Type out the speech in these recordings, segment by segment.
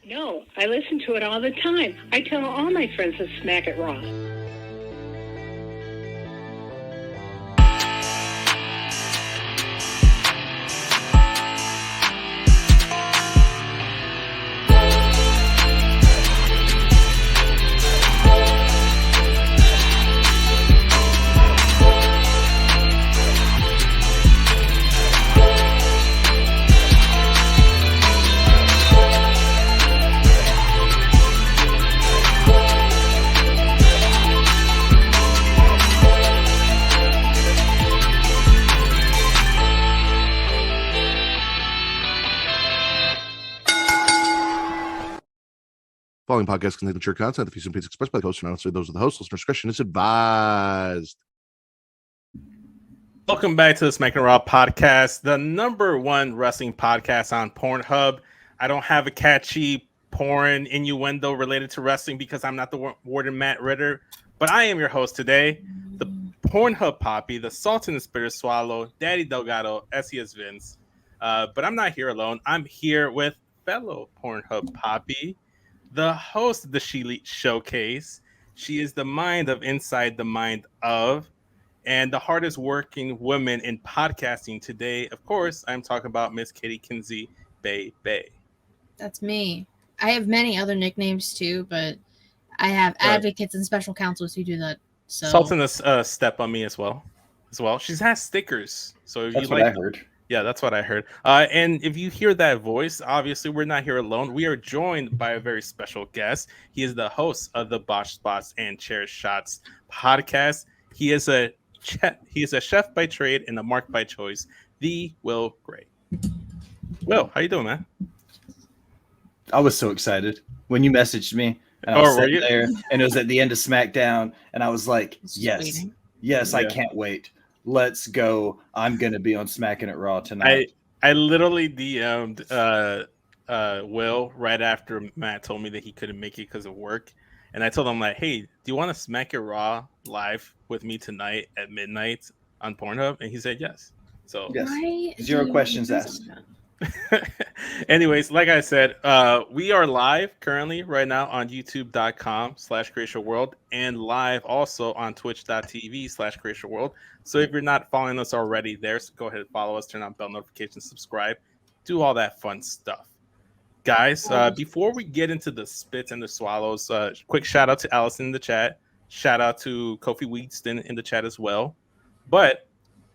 No, I listen to it all the time. I tell all my friends to Smack It Raw. Following podcast contains mature content. The views and opinions expressed by the host are not necessarily those of the host. Listener discretion is advised. Welcome back to the Smackin It Raw Podcast, the number one wrestling podcast on Pornhub. I don't have a catchy porn innuendo related to wrestling because I'm not the Warden Matt Ritter, but I am your host today, the Pornhub Poppy, the Salt in the Spirit Swallow, Daddy Delgado, SES Vince. But I'm not here alone. I'm here with fellow Pornhub Poppy, the host of the She Showcase. She is the mind of Inside the Mind of, and the hardest working woman in podcasting today. Of course, I'm talking about Miss Kitty Kinzy Bay. That's me. I have many other nicknames too, but I have advocates and special counsels who do that. So Salting a step on me as well. She has stickers. So if that's you what I heard. Yeah, that's what I heard. And if you hear that voice, obviously we're not here alone. We are joined by a very special guest. He is the host of the Botch Spots and Chair Shots podcast. He is a chef by trade and a mark by choice. The Will Gray. Will, how you doing, man? I was so excited when you messaged me, and I was sitting there, and it was at the end of SmackDown, and I was like, yes, yeah. I can't wait. Let's go. I'm going to be on Smackin It Raw tonight. I literally DM'd Will right after Matt told me that he couldn't make it because of work. And I told him, like, hey, do you want to Smack It Raw live with me tonight at midnight on Pornhub? And he said yes. So yes. Zero questions asked. Anyways, like I said, we are live currently right now on youtube.com/creationworld and live also on twitch.tv/creationworld. So if you're not following us already there, so go ahead and follow us, turn on bell notifications, subscribe, do all that fun stuff. Guys, before we get into the spits and the swallows, quick shout out to Allison in the chat. Shout out to Kofi Wheatston in the chat as well. But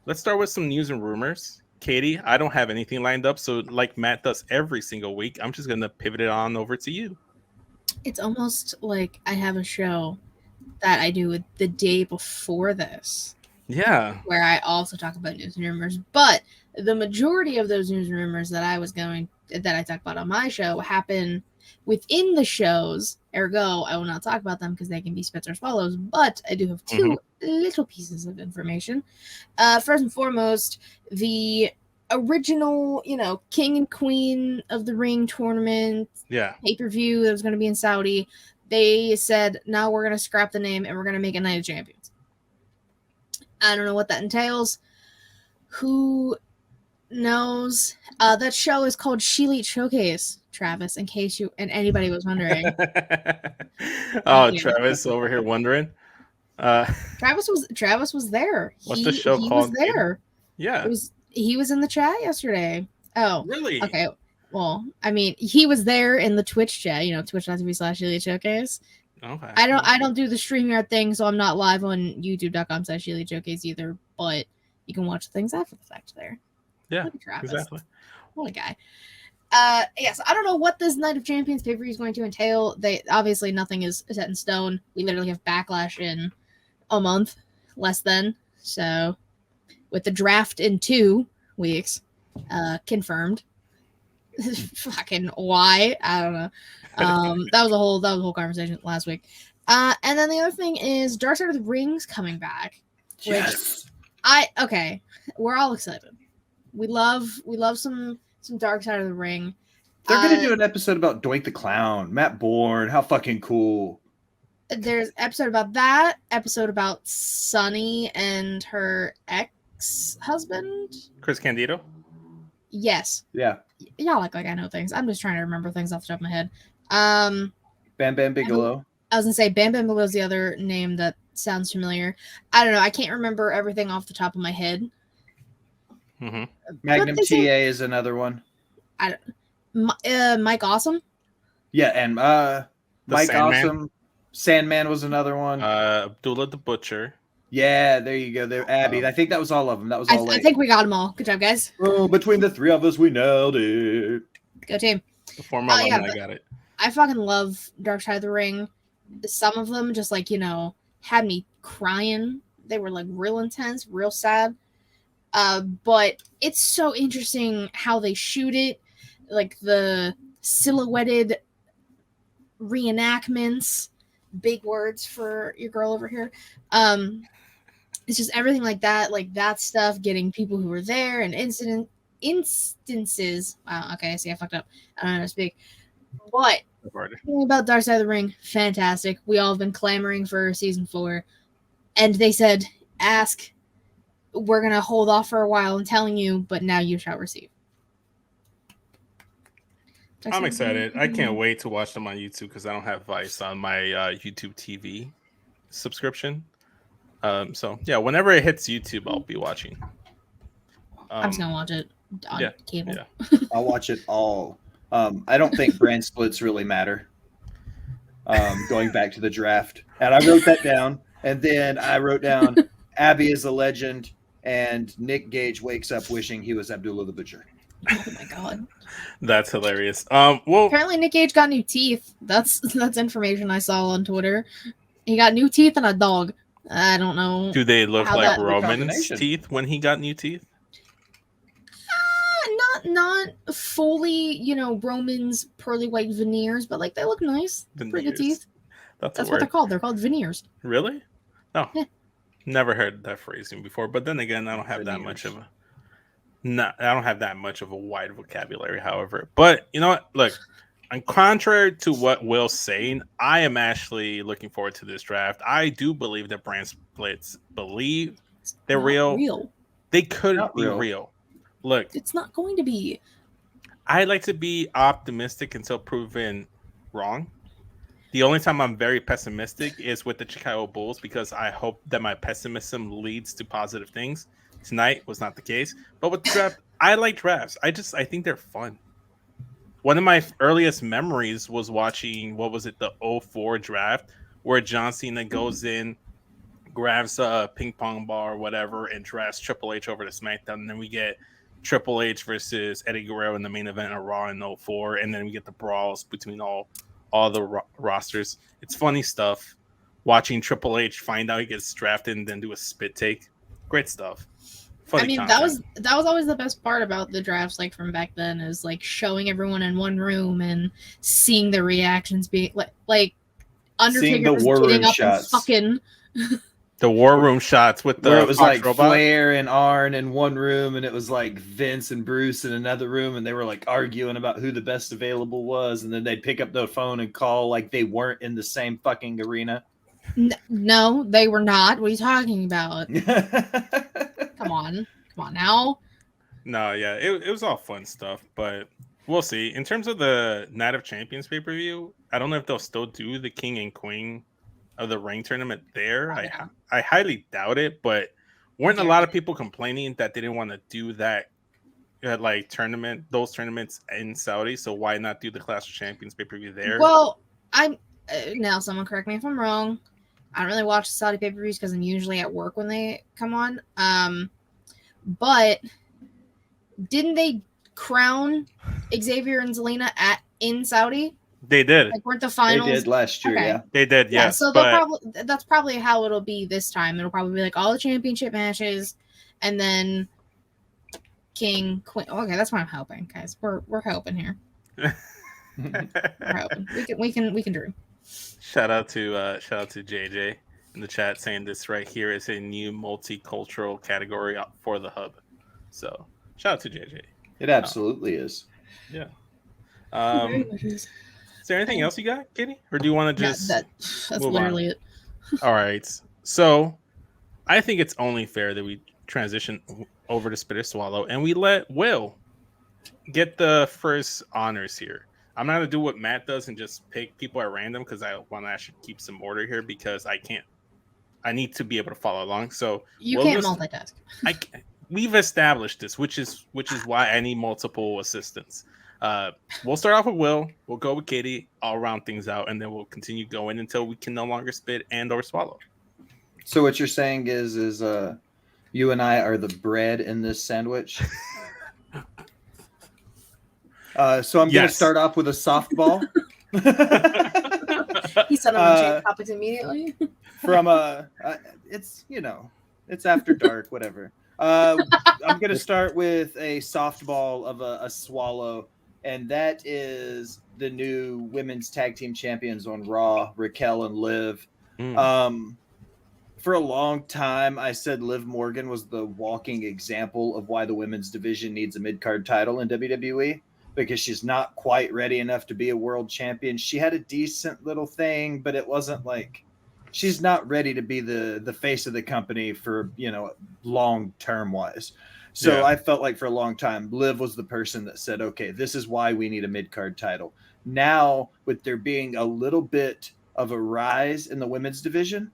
let's start with some news and rumors. Katie, I don't have anything lined up, so like Matt does every single week, I'm just going to pivot it on over to you. It's almost like I have a show that I do the day before this. Yeah. Where I also talk about news and rumors, but the majority of those news and rumors that I talk about on my show happen within the shows. Ergo, I will not talk about them because they can be spits or swallows, but I do have two little pieces of information. First and foremost, the original, King and Queen of the Ring tournament pay-per-view that was going to be in Saudi, they said, now we're going to scrap the name and we're going to make a Night of Champions. I don't know what that entails. Who knows? That show is called She Showcase, Travis, in case anybody was wondering. Travis over here wondering. Travis was there. What's the show called? He was there. Yeah. He was in the chat yesterday. Oh. Really? Okay. Well, I mean, he was there in the Twitch chat, twitch.tv/She Showcase. Okay. I don't do the StreamYard thing, so I'm not live on youtube.com/She Showcase either, but you can watch things after the fact there. Yeah, exactly. What a guy. Yes, I don't know what this Night of Champions pay-per-view is going to entail. Obviously nothing is set in stone. We literally have Backlash in a month, less than. So with the draft in 2 weeks, confirmed. Fucking why? I don't know. That was a whole conversation last week. And then the other thing is Dark Side of the Ring's coming back. Yes. We're all excited. We love some Dark Side of the Ring. They're gonna do an episode about Doink the Clown, Matt Bourne. How fucking cool! There's episode about that. Episode about Sunny and her ex-husband, Chris Candido. Yes. Yeah. Y'all act like I know things. I'm just trying to remember things off the top of my head. Bam Bam Bigelow. I was gonna say Bam Bam Bigelow's the other name that sounds familiar. I don't know. I can't remember everything off the top of my head. Mm-hmm. Magnum TA is another one. Mike Awesome. Yeah, and Mike Sandman. Awesome. Sandman was another one. Abdullah the Butcher. Yeah, there you go. There, Abby. I think that was all of them. That was all. I think we got them all. Good job, guys. Oh, between the three of us, we nailed it. Go team. Before my I got it. I fucking love Dark Side of the Ring. Some of them just like, had me crying. They were like real intense, real sad. But it's so interesting how they shoot it. Like the silhouetted reenactments, big words for your girl over here. It's just everything like that stuff, getting people who were there and instances. Wow, okay, I see I fucked up. I don't know how to speak. But about Dark Side of the Ring, fantastic. We all have been clamoring for season 4. And they said, ask, we're going to hold off for a while and telling you, but now you shall receive. I'm excited. I can't wait to watch them on YouTube because I don't have Vice on my YouTube TV subscription. So, yeah, whenever it hits YouTube, I'll be watching. I'm just going to watch it on cable. Yeah. I'll watch it all. I don't think brand splits really matter. Going back to the draft. And I wrote that down. And then I wrote down Abby is a legend and Nick Gage wakes up wishing he was Abdullah the Butcher. Oh my god. That's hilarious. Well, apparently Nick Gage got new teeth. That's information I saw on Twitter. He got new teeth and a dog. I don't know. Do they look like Roman's teeth when he got new teeth? Not fully, Roman's pearly white veneers, but like they look nice. Veneers. Pretty good teeth. That's what they're called. They're called veneers. Really? No. Yeah. Never heard that phrasing before. But then again, I don't have that much of a wide vocabulary, however. But you know what? Look, and contrary to what Will's saying, I am actually looking forward to this draft. I do believe that brand splits believe they're real. They couldn't be real. Look, it's not going to be. I like to be optimistic until proven wrong. The only time I'm very pessimistic is with the Chicago Bulls because I hope that my pessimism leads to positive things. Tonight was not the case, but with the draft, I like drafts. I think they're fun. One of my earliest memories was watching, the 04 draft, where John Cena goes in, grabs a ping pong ball or whatever, and drafts Triple H over to SmackDown. And then we get Triple H versus Eddie Guerrero in the main event of Raw in 04. And then we get the brawls between all the rosters. It's funny stuff. Watching Triple H find out he gets drafted and then do a spit take. Great stuff. Funny content. that was always the best part about the drafts, like from back then, is like showing everyone in one room and seeing the reactions being like Undertaker was getting up shots. And fucking the war room shots with the where it was like robot. Flair and Arn in one room, and it was like Vince and Bruce in another room, and they were like arguing about who the best available was, and then they'd pick up the phone and call like they weren't in the same fucking arena. No, they were not. What are you talking about? Come on now. No, yeah, it was all fun stuff, but we'll see. In terms of the Night of Champions pay-per-view, I don't know if they'll still do the King and Queen of the Ring tournament there. I highly doubt it, but weren't a lot of people complaining that they didn't want to do that those tournaments in Saudi? So why not do the Clash of Champions pay-per-view there? Well, now someone correct me if I'm wrong. I don't really watch the Saudi pay-per-views because I'm usually at work when they come on. But didn't they crown Xavier and Zelina in Saudi? They did. Like, weren't the finals? They did last year, yeah. They did, yes. So that's probably how it'll be this time. It'll probably be like all the championship matches, and then King, Queen. Okay, that's what I'm hoping, guys. We're hoping here. We're hoping. We can dream. Shout out to JJ in the chat saying this right here is a new multicultural category for the hub. So shout out to JJ. It absolutely is. Yeah. Is there anything else you got, Katie? Or do you want to just that's literally it. All right. So I think it's only fair that we transition over to Spit or Swallow and we let Will get the first honors here. I'm not gonna do what Matt does and just pick people at random because I want to actually keep some order here because I can't. I need to be able to follow along. So you can't multitask. We've established this, which is why I need multiple assistants. We'll start off with Will. We'll go with Katie. I'll round things out, and then we'll continue going until we can no longer spit and or swallow. So what you're saying is you and I are the bread in this sandwich. So I'm going to start off with a softball. He said I'm going to change topics immediately. From it's it's after dark, whatever. I'm going to start with a softball of a swallow, and that is the new women's tag team champions on Raw, Raquel and Liv. For a long time, I said Liv Morgan was the walking example of why the women's division needs a mid-card title in WWE, because she's not quite ready enough to be a world champion. She had a decent little thing, but it wasn't like she's not ready to be the face of the company for, long-term wise. So I felt like for a long time, Liv was the person that said, okay, this is why we need a mid-card title. Now, with there being a little bit of a rise in the women's division,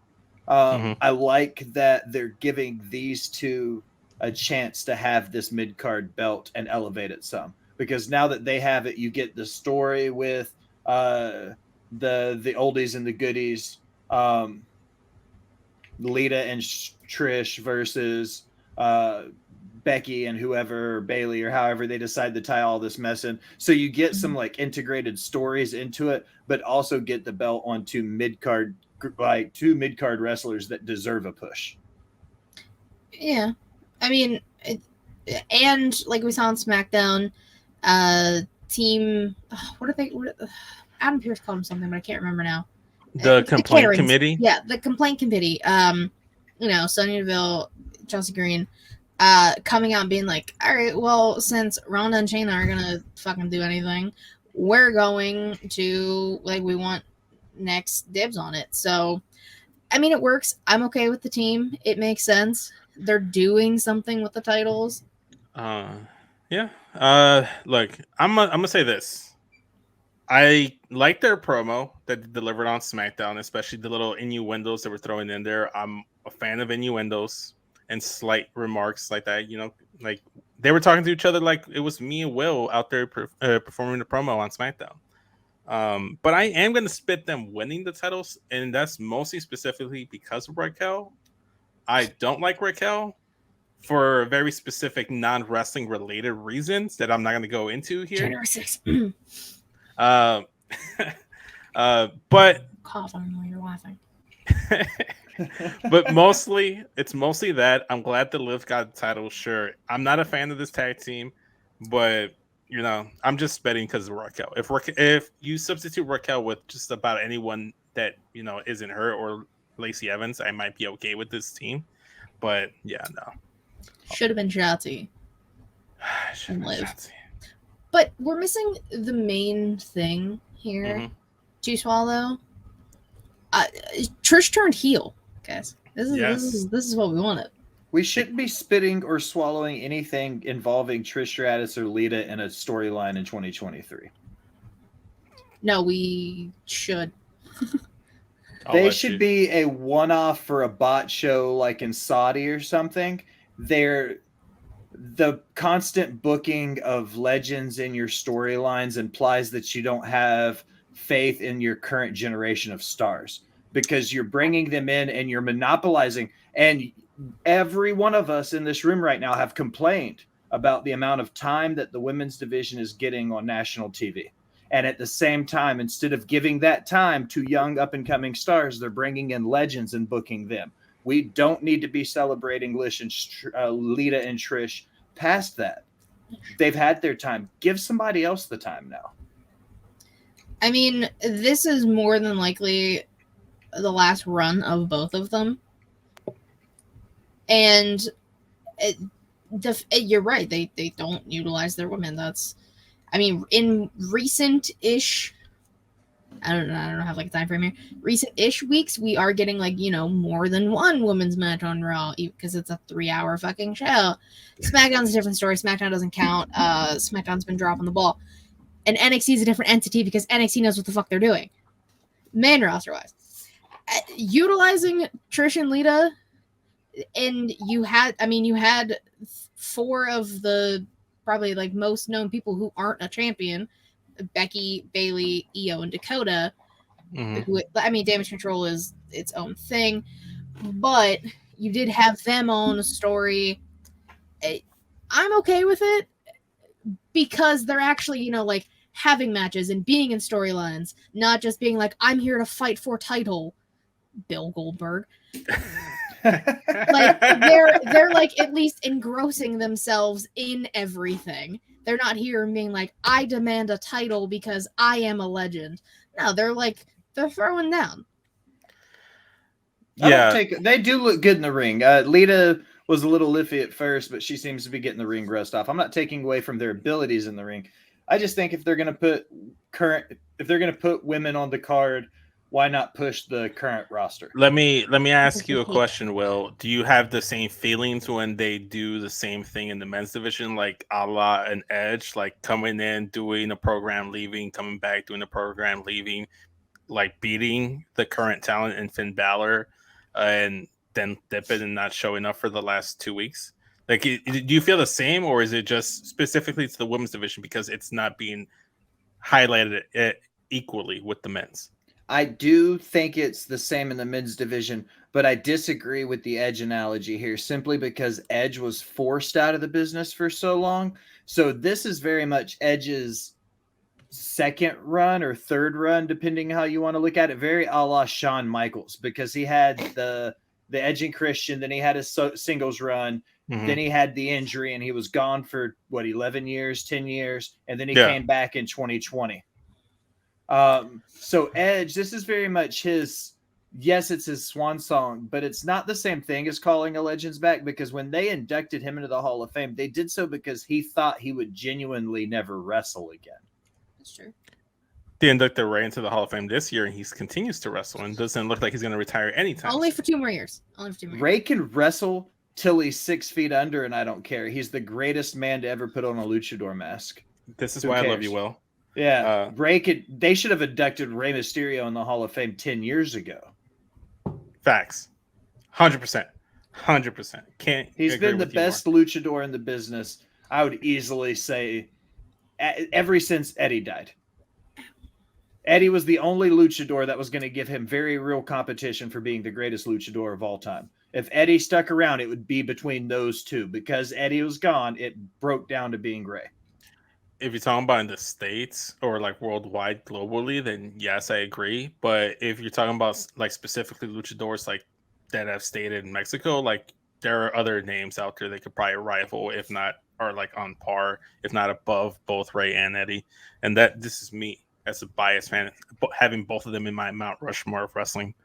I like that they're giving these two a chance to have this mid-card belt and elevate it some. Because now that they have it, you get the story with the oldies and the goodies, Lita and Trish versus Becky and whoever, Bailey or however they decide to tie all this mess in. So you get some like integrated stories into it, but also get the belt on two mid-card wrestlers that deserve a push. Yeah. I mean, and like we saw on SmackDown, team, Adam Pearce called him something, but I can't remember now. The complaint committee? Yeah, the complaint committee. Sonya Deville, Chelsea Green, coming out and being like, all right, well, since Ronda and Shayna aren't gonna fucking do anything, we're going to, we want next dibs on it. So, I mean, it works. I'm okay with the team. It makes sense. They're doing something with the titles. Yeah. Look, I'm gonna say this. I like their promo that they delivered on SmackDown, especially the little innuendos that were throwing in there. I'm a fan of innuendos and slight remarks like that. Like they were talking to each other like it was me and Will out there performing the promo on SmackDown. But I am going to spit them winning the titles, and that's mostly specifically because of Raquel. I don't like Raquel for very specific non-wrestling related reasons that I'm not going to go into here. January 6th. But cough on while you're laughing. But it's mostly that I'm glad that Liv got the title. Sure, I'm not a fan of this tag team, but I'm just betting because of Raquel. If you substitute Raquel with just about anyone that isn't her or Lacey Evans, I might be okay with this team. But yeah, no. Should have been Shotzi. And Liv. But we're missing the main thing here. To swallow. Trish turned heel, guys. This is what we wanted. We shouldn't be spitting or swallowing anything involving Trish Stratus or Lita in a storyline in 2023. No, we should. They should be a one-off for a bot show like in Saudi or something. The constant booking of legends in your storylines implies that you don't have faith in your current generation of stars, because you're bringing them in and you're monopolizing. And every one of us in this room right now have complained about the amount of time that the women's division is getting on national TV. And at the same time, instead of giving that time to young up-and-coming stars, they're bringing in legends and booking them. We don't need to be celebrating Lita and Trish past that. They've had their time. Give somebody else the time now. I mean, this is more than likely the last run of both of them. And you're right. They don't utilize their women. In recent-ish, I don't have like a time frame here. Recent-ish weeks, we are getting more than one women's match on Raw because it's a 3-hour fucking show. SmackDown's a different story. SmackDown doesn't count. SmackDown's been dropping the ball. and NXT is a different entity because NXT knows what the fuck they're doing. Main roster wise, utilizing Trish and Lita, and you had 4 of the probably like most known people who aren't a champion: Becky, Bayley, Io, and Dakota. Who, I mean, Damage Control is its own thing, but you did have them on a story. I'm okay with it because they're actually, you know, like having matches and being in storylines, not just being like, I'm here to fight for title, Bill Goldberg. Like they're like at least engrossing themselves in everything. They're not here and being like, I demand a title because I am a legend. No, they're throwing down. Yeah, they do look good in the ring. Lita was a little iffy at first, but she seems to be getting the ring rust off. I'm not taking away from their abilities in the ring. I just think if they're going to put women on the card, why not push the current roster? Let me ask you a question, Will. Do you have the same feelings when they do the same thing in the men's division, like a la an Edge, like coming in, doing a program, leaving, coming back, doing a program, leaving, like beating the current talent in Finn Balor, and then dipping and not showing up for the last 2 weeks? Like, do you feel the same, or is it just specifically to the women's division because it's not being highlighted equally with the men's? I do think it's the same in the men's division, but I disagree with the Edge analogy here simply because Edge was forced out of the business for so long. So this is very much Edge's second run or third run, depending how you want to look at it, very a la Shawn Michaels, because he had the Edge and Christian, then he had his singles run, then he had the injury, and he was gone for 11 years, 10 years, and then he came back in 2020. So Edge, this is very much his, yes, it's his swan song, but it's not the same thing as calling a Legends back, because when they inducted him into the Hall of Fame, they did so because he thought he would genuinely never wrestle again. That's true. They inducted Ray into the Hall of Fame this year, and he continues to wrestle and doesn't look like he's going to retire anytime. Only for 2 more years. Ray can wrestle till he's 6 feet under, and I don't care. He's the greatest man to ever put on a luchador mask. This is why I love you, Will. Yeah, they should have inducted Rey Mysterio in the Hall of Fame 10 years ago. Facts. 100%. 100%. He's been the best luchador in the business, I would easily say, ever since Eddie died. Eddie was the only luchador that was going to give him very real competition for being the greatest luchador of all time. If Eddie stuck around, it would be between those two. Because Eddie was gone, it broke down to being Rey. If you're talking about in the States or like worldwide, globally, then yes, I agree. But if you're talking about like specifically luchadors like that have stayed in Mexico, like there are other names out there that could probably rival, if not, or like on par, if not above both Rey and Eddie. And this is me as a biased fan, having both of them in my Mount Rushmore of wrestling.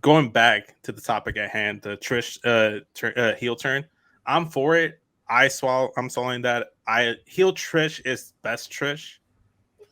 Going back to the topic at hand, the Trish heel turn, I'm for it. I'm swallowing that. Heel Trish is best Trish.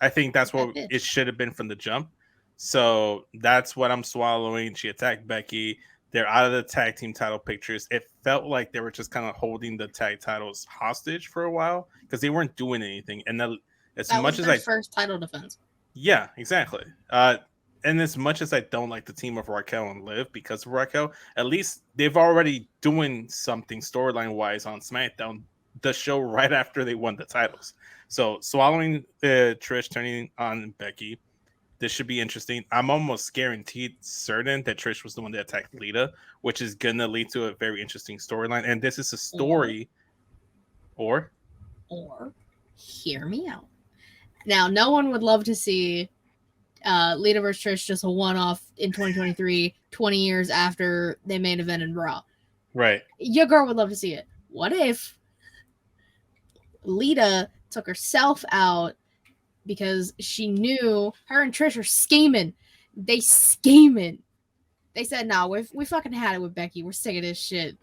I think that's what it should have been from the jump. So that's what I'm swallowing. She attacked Becky. They're out of the tag team title pictures. It felt like they were just kind of holding the tag titles hostage for a while because they weren't doing anything. And that was their first title defense. Yeah, exactly. And as much as I don't like the team of Raquel and Liv because of Raquel, at least they've already doing something storyline wise on SmackDown, the show right after they won the titles. So swallowing Trish, turning on Becky, this should be interesting. I'm almost guaranteed certain that Trish was the one that attacked Lita, which is going to lead to a very interesting storyline. And this is a story or hear me out. Now, no one would love to see Lita vs. Trish just a one-off in 2023, 20 years after they main event in Raw. Right. Your girl would love to see it. What if Lita took herself out because she knew her and Trish are scheming? They scheming. They said, no, we fucking had it with Becky. We're sick of this shit.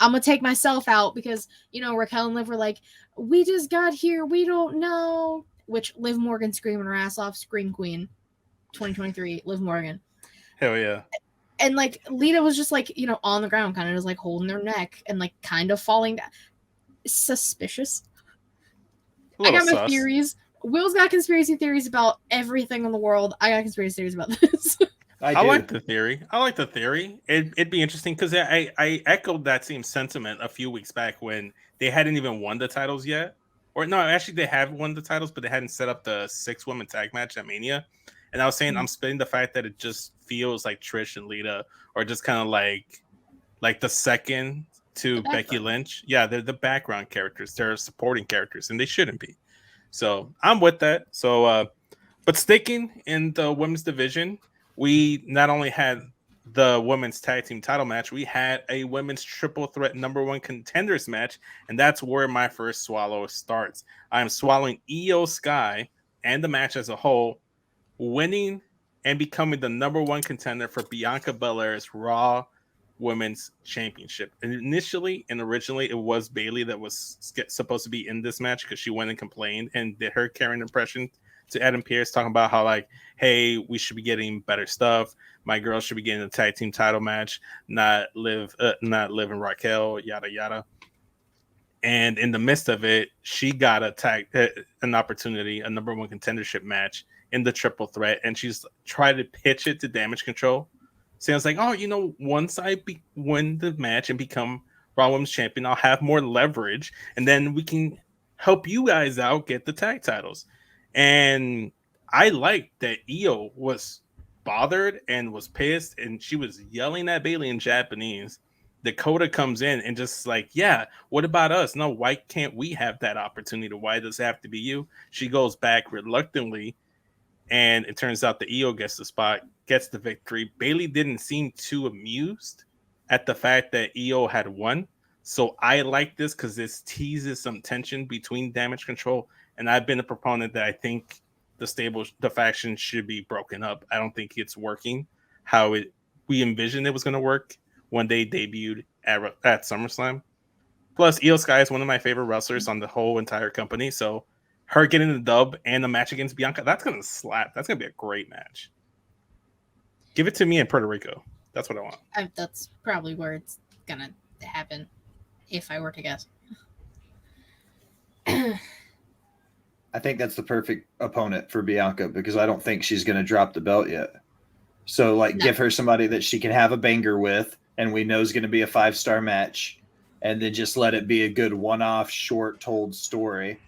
I'm going to take myself out because, Raquel and Liv were like, we just got here. We don't know. Which Liv Morgan screaming her ass off, Scream Queen, 2023, Liv Morgan. Hell yeah. And like Lita was just like, on the ground, kind of just like holding her neck and like kind of falling down. Suspicious. I got my theories. Will's got conspiracy theories about everything in the world. I got conspiracy theories about this. I like the theory. It'd be interesting because I echoed that same sentiment a few weeks back when they hadn't even won the titles yet. Or no, actually they have won the titles, but they hadn't set up the 6-woman tag match at Mania. And I was saying I'm spitting the fact that it just feels like Trish and Lita are just kind of like the second to Becky Lynch. Yeah, they're the background characters. They're supporting characters, and they shouldn't be. So I'm with that. So, but sticking in the women's division, we not only had the women's tag team title match, we had a women's triple threat #1 contenders match, and that's where my first swallow starts. I'm swallowing Io Sky and the match as a whole, winning and becoming the #1 contender for Bianca Belair's Raw Women's Championship. And initially and originally, it was Bayley that was supposed to be in this match because she went and complained and did her Karen impression to Adam Pearce, talking about how like, hey, we should be getting better stuff. My girls should be getting a tag team title match, not Liv and Raquel, yada yada. And in the midst of it, she got an opportunity, a #1 contendership match in the triple threat, and she's tried to pitch it to Damage Control. Sounds like, oh, once I win the match and become Raw Women's Champion, I'll have more leverage, and then we can help you guys out get the tag titles. And I liked that Io was bothered and was pissed, and she was yelling at Bayley in Japanese. Dakota comes in and just like, yeah, what about us? No, why can't we have that opportunity? Why does it have to be you? She goes back reluctantly, and it turns out that Io gets the spot, gets the victory. Bayley didn't seem too amused at the fact that Io had won. So I like this because this teases some tension between Damage Control. And I've been a proponent that I think the faction should be broken up. I don't think it's working how we envisioned it was going to work when they debuted at SummerSlam. Plus, Io Sky is one of my favorite wrestlers on the whole entire company. So her getting the dub and the match against Bianca, that's going to slap. That's going to be a great match. Give it to me in Puerto Rico. That's what I want. That's probably where it's going to happen, if I were to guess. I think that's the perfect opponent for Bianca because I don't think she's going to drop the belt yet. So, give her somebody that she can have a banger with, and we know is going to be a 5-star match, and then just let it be a good one-off, short-told story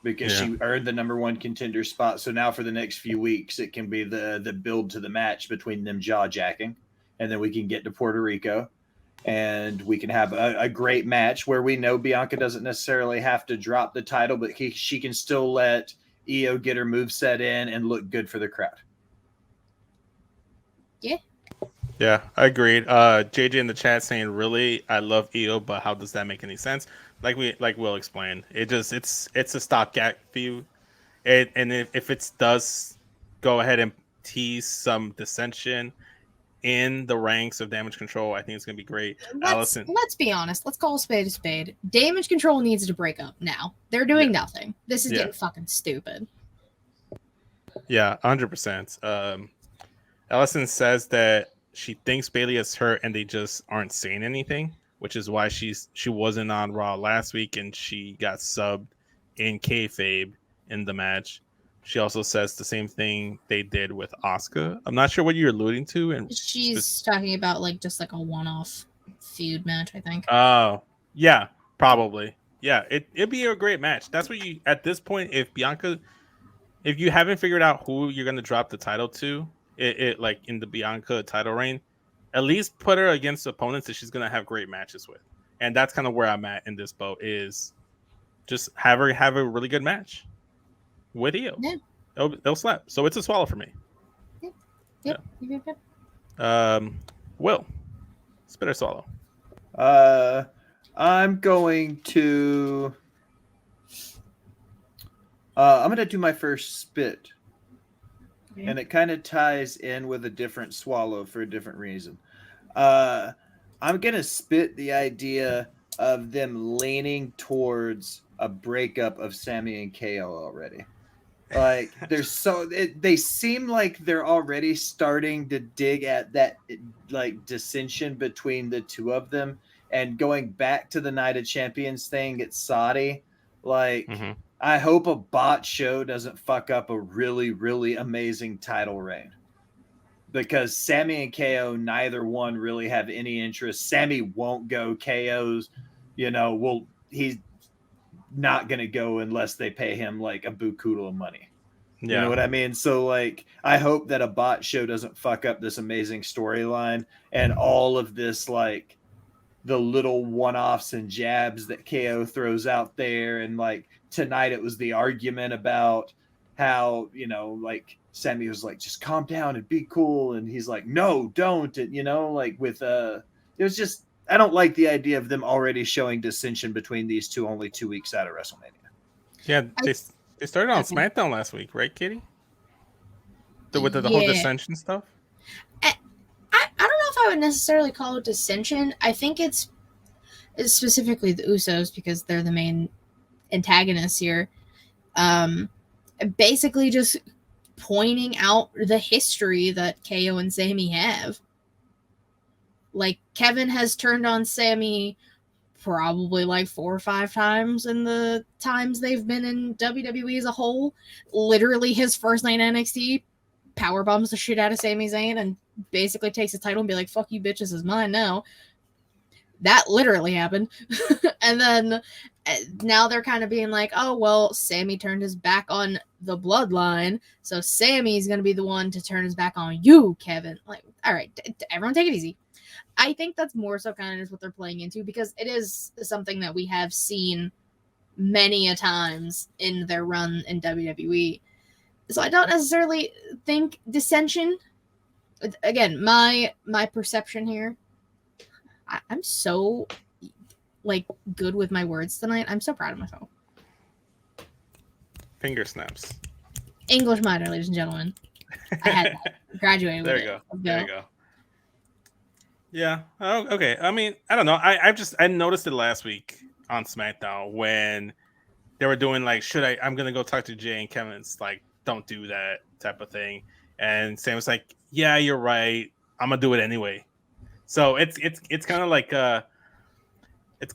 because she earned the #1 contender spot. So now for the next few weeks, it can be the build to the match between them jaw-jacking, and then we can get to Puerto Rico. And we can have a great match where we know Bianca doesn't necessarily have to drop the title, but she can still let Io get her moveset in and look good for the crowd. Yeah, I agreed. JJ in the chat saying, really, I love Io, but how does that make any sense? Like Will explained, it's a stopgap feud. And if it does go ahead and tease some dissension in the ranks of Damage Control, I think it's going to be great. Let's be honest. Let's call a spade a spade. Damage Control needs to break up now. They're doing nothing. This is getting fucking stupid. Yeah, 100%. Ellison says that she thinks Bayley is hurt and they just aren't saying anything, which is why she wasn't on Raw last week and she got subbed in kayfabe in the match. She also says the same thing they did with Asuka. I'm not sure what you're alluding to. And she's talking about just a one-off feud match, I think. Oh, yeah, probably. Yeah, it'd be a great match. That's what you, at this point, if you haven't figured out who you're going to drop the title to, in the Bianca title reign, at least put her against opponents that she's going to have great matches with. And that's kind of where I'm at in this boat, is just have her have a really good match with Io. Yeah. They'll slap. So it's a swallow for me. Yep. Yeah. Will, spit or swallow? I'm going to do my first spit. Okay. And it kind of ties in with a different swallow for a different reason. I'm going to spit the idea of them leaning towards a breakup of Sami and KO already. They seem like they're already starting to dig at that dissension between the two of them, and going back to the Night of Champions thing at Saudi. I I hope a bot show doesn't fuck up a really, really amazing title reign. Because Sammy and KO, neither one really have any interest. Sammy won't go. KO's, he's not going to go unless they pay him like a buku of money. Yeah. You know what I mean? So, like, I hope that a bot show doesn't fuck up this amazing storyline and all of this, like, the little one-offs and jabs that KO throws out there. And, like, tonight it was the argument about how, like, Sammy was like, just calm down and be cool. And he's like, no, don't. And, like, with, it was just, I don't like the idea of them already showing dissension between these two only 2 weeks out of WrestleMania. Yeah, they started on SmackDown last week, right, Kitty? With the whole dissension stuff? I don't know if I would necessarily call it dissension. I think it's specifically the Usos because they're the main antagonists here. Basically just pointing out the history that KO and Sammy have. Like, Kevin has turned on Sammy probably like 4 or 5 times in the times they've been in WWE as a whole. Literally his first night in NXT, power bombs the shit out of Sami Zayn and basically takes the title and be like, fuck you bitch, this is mine now. That literally happened. And then now they're kind of being like, oh, well, Sammy turned his back on the bloodline, so Sammy's going to be the one to turn his back on you, Kevin. Like, all right, everyone take it easy. I think that's more so kind of what they're playing into because it is something that we have seen many a times in their run in WWE. So I don't necessarily think dissension. Again, my perception here, I'm so like good with my words tonight. I'm so proud of myself. Finger snaps. English minor, ladies and gentlemen. I had graduated. There you go. There you go. Yeah. Oh, okay. I mean, I don't know. I noticed it last week on SmackDown when they were doing like, I'm gonna go talk to Jay and Kevin's like, don't do that type of thing. And Sam was like, yeah, you're right. I'm gonna do it anyway. So it's kind of like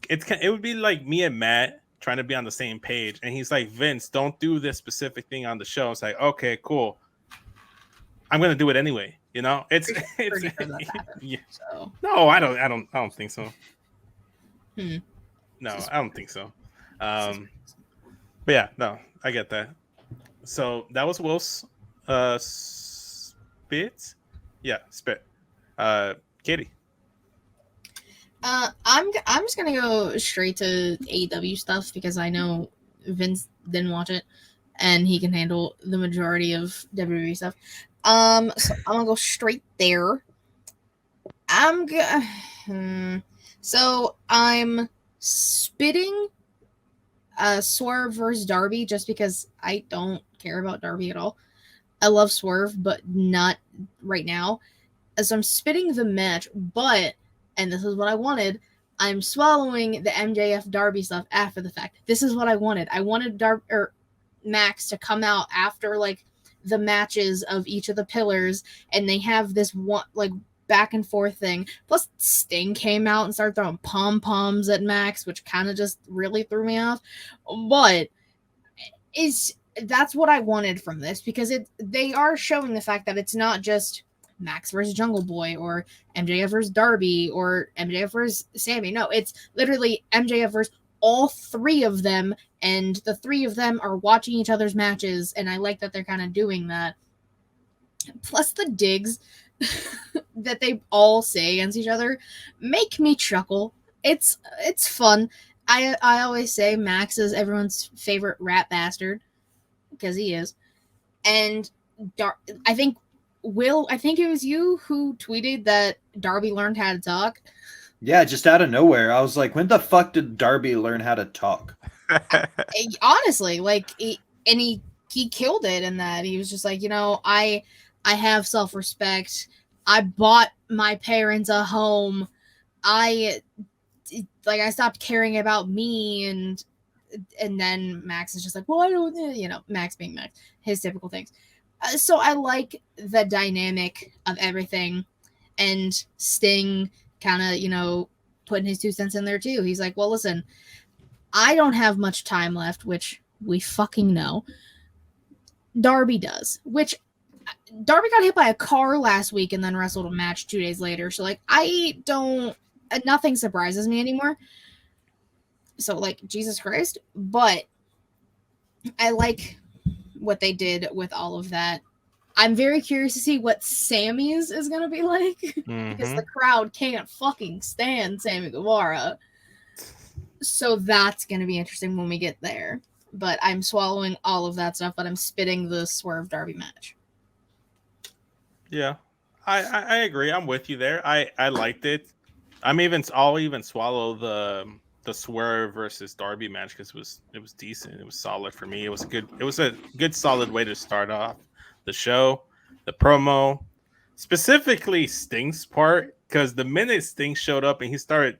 it would be like me and Matt trying to be on the same page, and he's like, Vince, don't do this specific thing on the show. It's like, okay, cool. I'm gonna do it anyway. It's yeah. So. No, I don't think so. No, I don't think so. But yeah, no, I get that. So that was Will's spit. Yeah, spit. Katie. I'm just gonna go straight to AEW stuff because I know Vince didn't watch it and he can handle the majority of WWE stuff. So I'm gonna go straight there. So I'm spitting Swerve versus Darby just because I don't care about Darby at all. I love Swerve, but not right now. So I'm spitting the match, but, and this is what I wanted, I'm swallowing the MJF Darby stuff after the fact. This is what I wanted. I wanted Max to come out after like the matches of each of the pillars, and they have this one like back and forth thing. Plus Sting came out and started throwing pom-poms at Max, which kind of just really threw me off. But that's what I wanted from this, because they are showing the fact that it's not just Max versus Jungle Boy or MJF versus Darby or MJF versus Sammy. No, it's literally MJF versus all 3 of them, and the 3 of them are watching each other's matches, and I like that they're kind of doing that. Plus the digs that they all say against each other make me chuckle. It's fun. I always say Max is everyone's favorite rat bastard, because he is. And I think it was you who tweeted that Darby learned how to talk. Yeah, just out of nowhere. I was like, when the fuck did Darby learn how to talk? Honestly, like, he killed it in that. He was just like, I have self-respect. I bought my parents a home. I stopped caring about me, and then Max is just like, well, I don't, Max being Max, his typical things. So I like the dynamic of everything, and Sting kind of, putting his 2 cents in there too. He's like, well, listen, I don't have much time left, which We fucking know. Darby does, which Darby got hit by a car last week and then wrestled a match 2 days later. So, like, nothing surprises me anymore. So, like, Jesus Christ. But I like what they did with all of that. I'm very curious to see what Sammy's is going to be like. Because the crowd can't fucking stand Sammy Guevara. So that's going to be interesting when we get there. But I'm swallowing all of that stuff, but I'm spitting the Swerve Darby match. Yeah, I agree. I'm with you there. I liked it. I'll even swallow the Swerve versus Darby match because it was decent. It was solid for me. It was a good solid way to start off the show. The promo, specifically Sting's part, because the minute Sting showed up and he started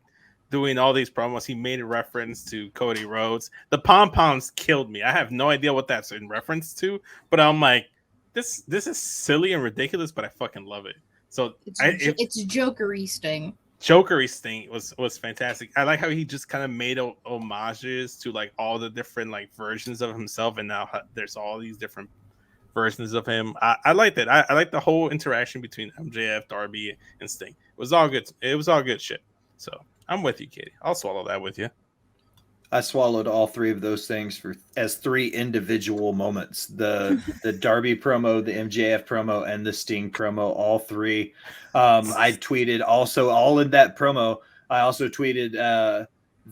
doing all these promos, he made a reference to Cody Rhodes. The pom-poms killed me. I have no idea what that's in reference to, but I'm like, this is silly and ridiculous, but I fucking love it. So it's Jokery Sting. Jokery Sting was fantastic. I like how he just kind of made homages to like all the different like versions of himself, and now there's all these different versions of him. I liked it. I like the whole interaction between MJF, Darby, and Sting. It was all good. It was all good shit. So I'm with you, Katie. I'll swallow that with you. I swallowed all three of those things as three individual moments. The Darby promo, the MJF promo, and the Sting promo, all three. I tweeted also all in that promo. I also tweeted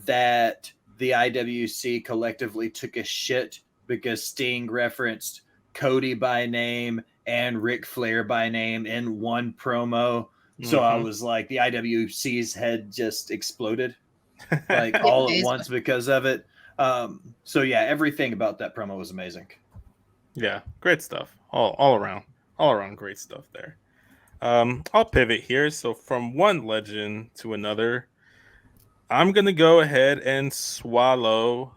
that the IWC collectively took a shit because Sting referenced Cody by name and Ric Flair by name in one promo. So I was like, the IWC's head just exploded. Like all at once because of it. So yeah, everything about that promo was amazing. Yeah, great stuff. All around great stuff there. I'll pivot here. So from one legend to another, I'm gonna go ahead and swallow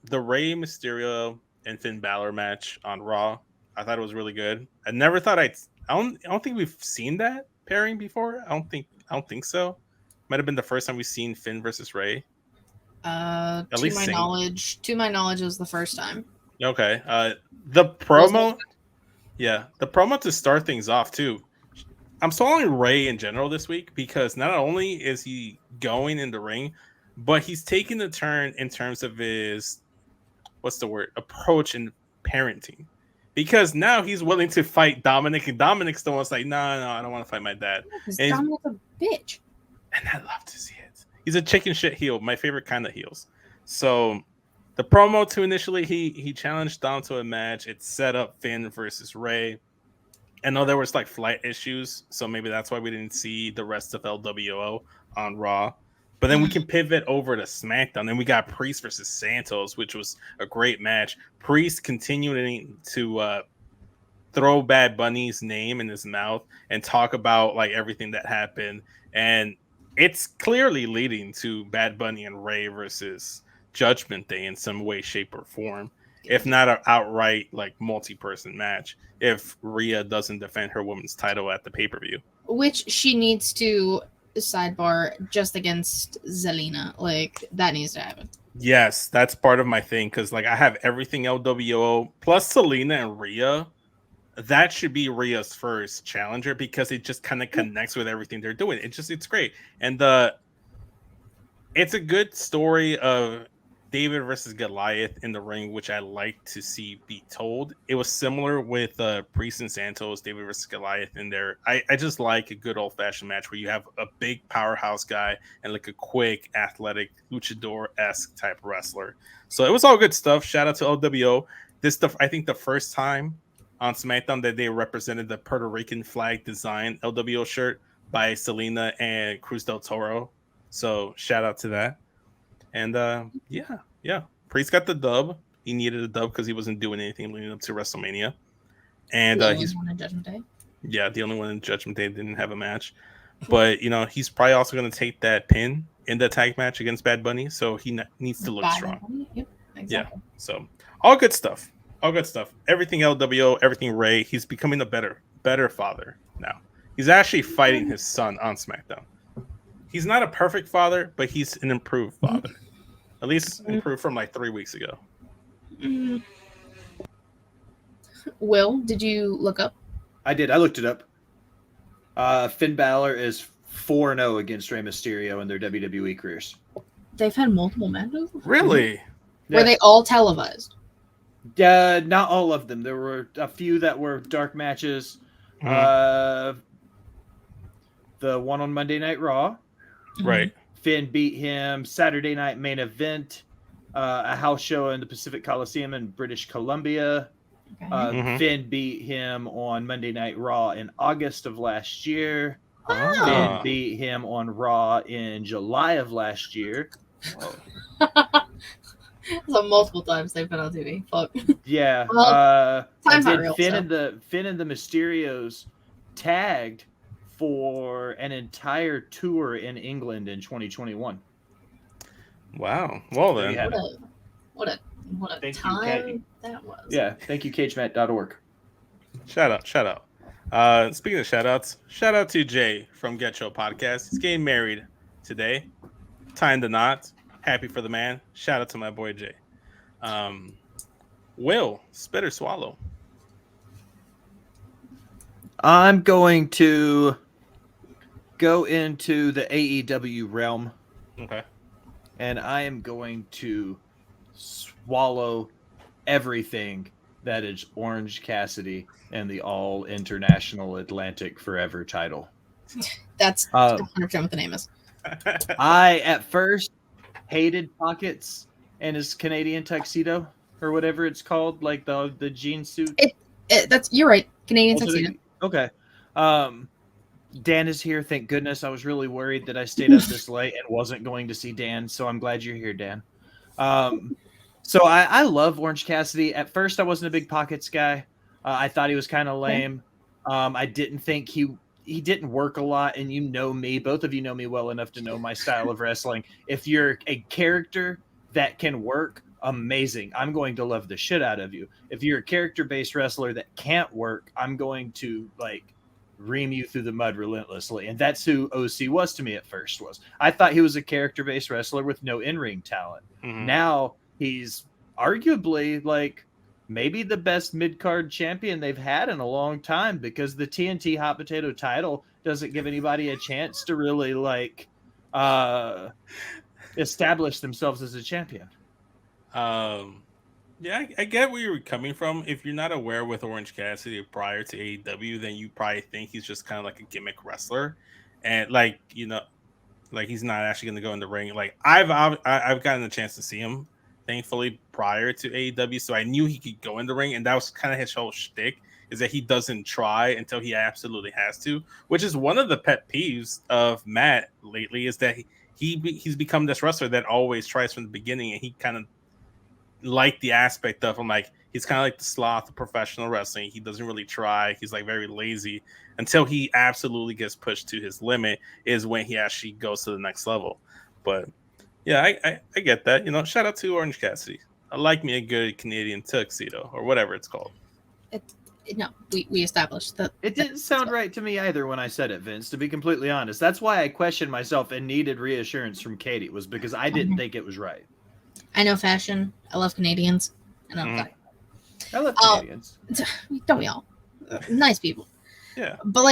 the Rey Mysterio and Finn Balor match on Raw. I thought it was really good. I never thought I don't think we've seen that pairing before. I don't think so. Might have been the first time we've seen Finn versus Rey. To my knowledge, it was the first time. Okay. The promo, the promo to start things off too. I'm swallowing Rey in general this week because not only is he going in the ring, but he's taking the turn in terms of his approach in parenting. Because now he's willing to fight Dominic, and Dominic's the one's like, no, I don't want to fight my dad. Because Dominic's a bitch. And I love to see it. He's a chicken shit heel, my favorite kind of heels. So the promo to initially he challenged Dom to a match. It set up Finn versus Rey. I know there was like flight issues, so maybe that's why we didn't see the rest of LWO on Raw. But then we can pivot over to SmackDown, and we got Priest versus Santos, which was a great match. Priest continuing to throw Bad Bunny's name in his mouth and talk about like everything that happened, and it's clearly leading to Bad Bunny and Rey versus Judgment Day in some way, shape, or form. If not an outright like multi-person match, if Rhea doesn't defend her women's title at the pay-per-view, which she needs to, sidebar, just against Zelina. Like that needs to happen. Yes, that's part of my thing because like I have everything LWO plus Selena and Rhea. That should be Rhea's first challenger because it just kind of connects with everything they're doing. It's great. And it's a good story of David versus Goliath in the ring, which I like to see be told. It was similar with Priest and Santos, David versus Goliath in there. I just like a good old-fashioned match where you have a big powerhouse guy and like a quick, athletic, luchador-esque type wrestler. So it was all good stuff. Shout out to LWO. This stuff, I think the first time on SmackDown that they represented the Puerto Rican flag design LWO shirt by Selena and Cruz del Toro. So shout out to that. And yeah. Priest got the dub. He needed a dub because he wasn't doing anything leading up to WrestleMania. And he's one in Judgment Day. Yeah, the only one in Judgment Day didn't have a match. But he's probably also going to take that pin in the tag match against Bad Bunny. So he needs to look strong. Yep, exactly. Yeah. So all good stuff. All good stuff. Everything LWO, everything Rey. He's becoming a better father now. He's actually fighting his son on SmackDown. He's not a perfect father, but he's an improved father. At least improved from like 3 weeks ago. Will, did you look up? I did. I looked it up. Finn Balor is 4-0 against Rey Mysterio in their WWE careers. They've had multiple matches? Really? Were they all televised? Not all of them. There were a few that were dark matches. The one on Monday Night Raw. Right. Finn beat him Saturday night main event, a house show in the Pacific Coliseum in British Columbia. Okay. Finn beat him on Monday Night Raw in August of last year. Oh. Finn beat him on Raw in July of last year. So multiple times they've been on TV. Fuck. Yeah. Well, time's not and then real, Finn and the Mysterios tagged for an entire tour in England in 2021. Wow. Well then. Yeah. What a Thank you, time Katie. that was. Yeah. Thank you, cagemat.org. Shout out. Speaking of shout outs, shout out to Jay from Get Show Podcast. He's getting married today. Tying the knot. Happy for the man. Shout out to my boy Jay. Will, spit or swallow? I'm going to go into the AEW realm. Okay. And I am going to swallow everything that is Orange Cassidy and the All International Atlantic Forever title. That's 100% what the name is. I, at first, hated Pockets and his Canadian tuxedo or whatever it's called, like the jean suit. That's you're right. Canadian tuxedo. Okay. Dan is here. Thank goodness. I was really worried that I stayed up this late and wasn't going to see Dan. So I'm glad you're here, Dan. So I love Orange Cassidy. At first, I wasn't a big Pockets guy. I thought he was kind of lame. I didn't think he didn't work a lot. And you know me. Both of you know me well enough to know my style of wrestling. If you're a character that can work, amazing. I'm going to love the shit out of you. If you're a character-based wrestler that can't work, I'm going to ream you through the mud relentlessly. And that's who OC was to me at first. I thought he was a character-based wrestler with no in-ring talent. Now he's arguably maybe the best mid-card champion they've had in a long time, because the TNT hot potato title doesn't give anybody a chance to really establish themselves as a champion. Yeah, I get where you're coming from. If you're not aware with Orange Cassidy prior to AEW, then you probably think he's just kind of like a gimmick wrestler, and he's not actually going to go in the ring. I've gotten a chance to see him, thankfully, prior to AEW, so I knew he could go in the ring, and that was kind of his whole shtick, is that he doesn't try until he absolutely has to, which is one of the pet peeves of Matt lately, is that he's become this wrestler that always tries from the beginning, and he kind of like the aspect of him, he's kind of like the sloth of professional wrestling. He doesn't really try. He's very lazy until he absolutely gets pushed to his limit, is when he actually goes to the next level. But yeah, I get that. Shout out to Orange Cassidy. I like me a good Canadian tuxedo or whatever it's called. No, we established that. It didn't sound right to me either when I said it, Vince, to be completely honest. That's why I questioned myself and needed reassurance from Katie, was because I didn't think it was right. I know fashion. I love Canadians. And I love Canadians. Don't we all? Nice people. Yeah. But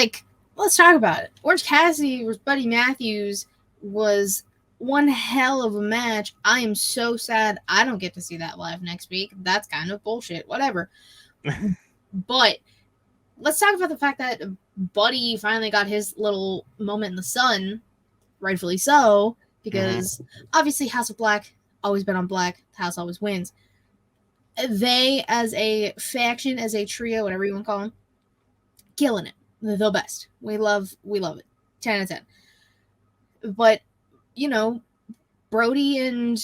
let's talk about it. Orange Cassidy versus Buddy Matthews was one hell of a match. I am so sad I don't get to see that live next week. That's kind of bullshit. Whatever. But let's talk about the fact that Buddy finally got his little moment in the sun, rightfully so, because obviously House of Black, always been on black, the house always wins. They, as a faction, as a trio, whatever you want to call them, killing it. They're the best. We love it. 10 out of 10. But, Brody and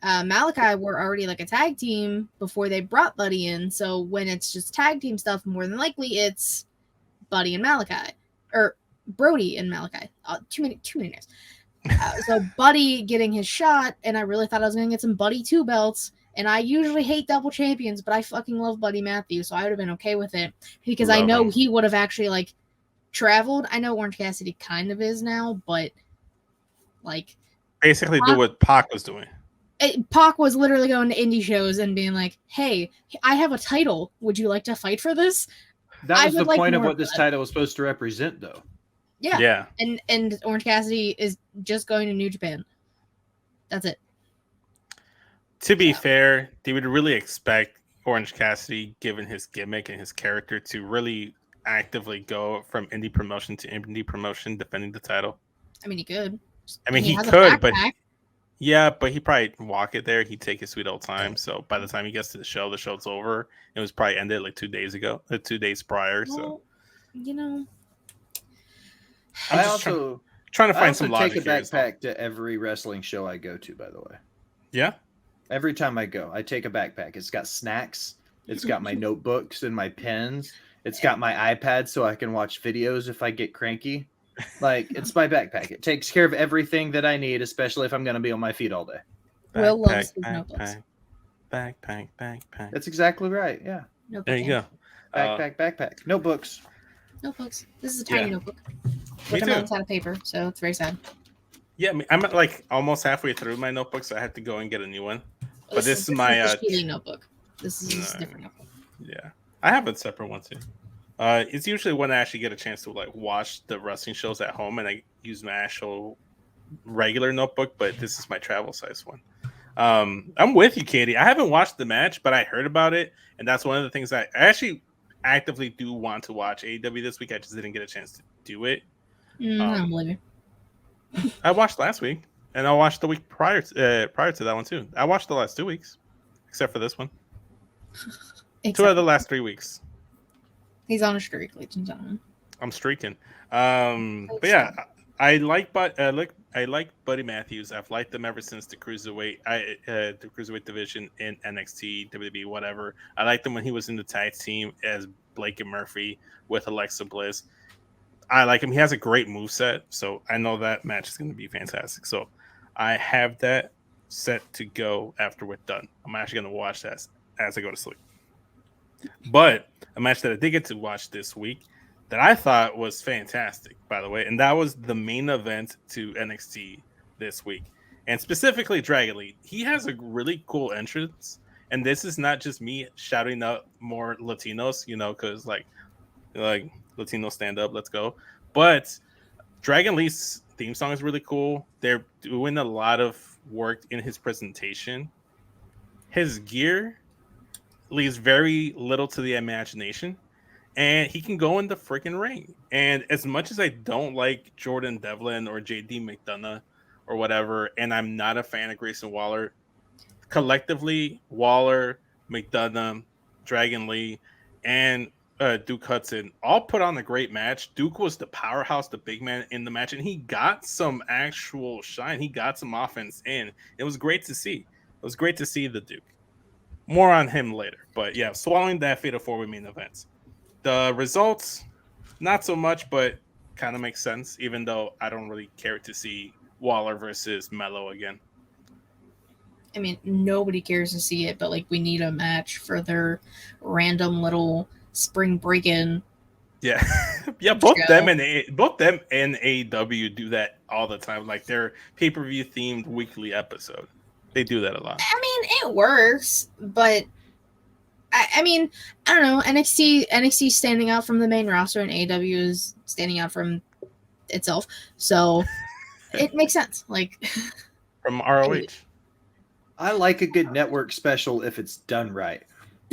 Malachi were already a tag team before they brought Buddy in. So when it's just tag team stuff, more than likely it's Buddy and Malachi. Or Brody and Malachi. Too many names. So Buddy getting his shot, and I really thought I was going to get some Buddy 2 belts. And I usually hate double champions, but I fucking love Buddy Matthews, so I would have been okay with it, because I know he would have actually traveled. I know Orange Cassidy kind of is now, but basically do what Pac was doing. Pac was literally going to indie shows and being like, "Hey, I have a title. Would you like to fight for this?" That was the point of what this title was supposed to represent, though. Yeah. And Orange Cassidy is just going to New Japan. That's it. To be fair, they would really expect Orange Cassidy, given his gimmick and his character, to really actively go from indie promotion to indie promotion defending the title. I mean, he could. I mean, he could, but he'd probably walk it there. He'd take his sweet old time. So by the time he gets to the show's over. It was probably ended like 2 days ago, 2 days prior. Well, so, I also trying to find some logic. Take a backpack to every wrestling show I go to, by the way. Yeah. Every time I go, I take a backpack. It's got snacks. It's got my notebooks and my pens. It's got my iPad so I can watch videos if I get cranky. Like, it's my backpack. It takes care of everything that I need, especially if I'm going to be on my feet all day. Will loves his notebooks. Backpack. That's exactly right. Yeah. Notebook there you go. Backpack. Notebooks. This is a tiny notebook. With a out of paper, so it's very sad. Yeah, I'm like almost halfway through my notebook, so I had to go and get a new one. But this is my cheating notebook. This is a different notebook. Yeah, I have a separate one too. It's usually when I actually get a chance to like watch the wrestling shows at home, and I use my actual regular notebook. But this is my travel size one. I'm with you, Katie. I haven't watched the match, but I heard about it, and that's one of the things I actually actively do want to watch AEW this week. I just didn't get a chance to do it. I don't believe you. I watched last week, and I watched the week prior to that one too. I watched the last 2 weeks, except for this one. 2 out of the last 3 weeks. He's on a streak, ladies and gentlemen. I'm streaking. But yeah, I like Buddy Matthews. I've liked them ever since the cruiserweight division in NXT, WWE, whatever. I liked him when he was in the tag team as Blake and Murphy with Alexa Bliss. I like him. He has a great moveset, so I know that match is going to be fantastic. So I have that set to go after we're done. I'm actually going to watch that as I go to sleep. But a match that I did get to watch this week that I thought was fantastic, by the way, and that was the main event to NXT this week. And specifically Dragon Lee. He has a really cool entrance, and this is not just me shouting out more Latinos, because like Latino stand up, let's go. But Dragon Lee's theme song is really cool. They're doing a lot of work in his presentation. His gear leaves very little to the imagination, and he can go in the freaking ring. And as much as I don't like Jordan Devlin or JD McDonough or whatever, and I'm not a fan of Grayson Waller, collectively, Waller, McDonough, Dragon Lee, and Duke Hudson all put on a great match. Duke was the powerhouse, the big man in the match, and he got some actual shine. He got some offense in. It was great to see. It was great to see the Duke. More on him later. But yeah, swallowing that Fatal 4-Way main events. The results, not so much, but kind of makes sense, even though I don't really care to see Waller versus Mello again. I mean, nobody cares to see it, but like we need a match for their random little spring break-in. Yeah. Yeah, both them and AEW do that all the time. Like their pay-per-view themed weekly episode. They do that a lot. I mean, it works, but I mean, I don't know. NXT standing out from the main roster, and AEW is standing out from itself. So it makes sense. Like from ROH. I like a good network special if it's done right,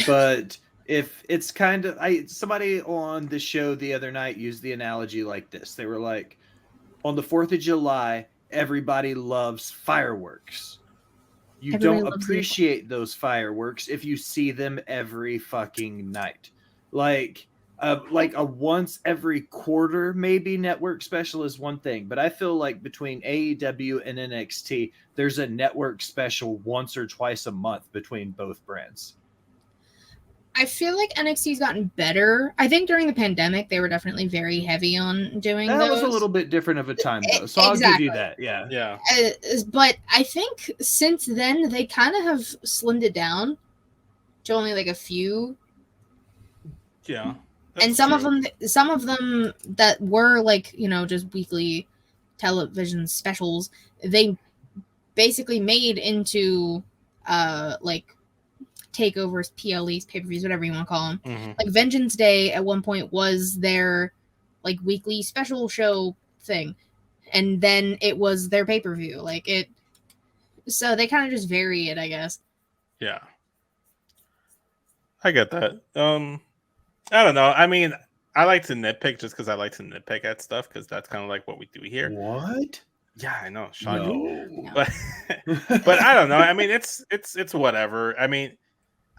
but if it's kind of somebody on the show the other night used the analogy like this. They were like, on the 4th of July, everybody loves fireworks. You don't appreciate those fireworks if you see them every fucking night. Like a once every quarter maybe network special is one thing, but I feel like between AEW and NXT, there's a network special once or twice a month between both brands. I feel like NXT's gotten better. I think during the pandemic, they were definitely very heavy on doing that. Those. Was a little bit different of a time, though. So exactly. I'll give you that. Yeah. Yeah. But I think since then, they kind of have slimmed it down to only like a few. Yeah. And some of them that were like, just weekly television specials, they basically made into like takeovers, PLEs, pay-per-views, whatever you want to call them. Mm-hmm. Like Vengeance Day at one point was their like weekly special show thing, and then it was their pay-per-view. Like it, so they kind of just vary it, I guess. Yeah, I get that. I don't know. I mean, I like to nitpick just because I like to nitpick at stuff because that's kind of like what we do here. What? Yeah, I know. Shocking. No. But I don't know. I mean, it's whatever. I mean,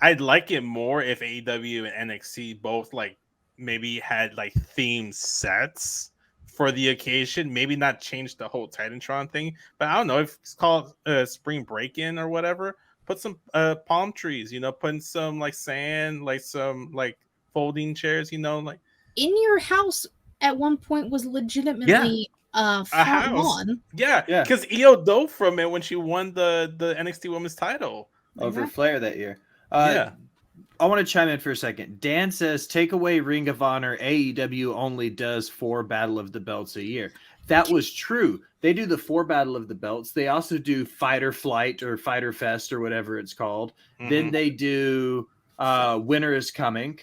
I'd like it more if AEW and NXT both like maybe had like themed sets for the occasion. Maybe not change the whole Titantron thing, but I don't know if it's called Spring Break-In or whatever. Put some palm trees, you know, putting some like sand, like some like folding chairs, you know, like In Your House at one point was legitimately a front house. lawn. Yeah, Yeah. because Io dove from it when she won the NXT Women's title. Over Flair that year. Yeah. I want to chime in for a second. Dan says, take away Ring of Honor, AEW only does 4 Battle of the Belts a year. That was true. They do the 4 Battle of the Belts. They also do Fighter Flight or Fighter Fest or whatever it's called. Mhm. Then they do Winter is Coming.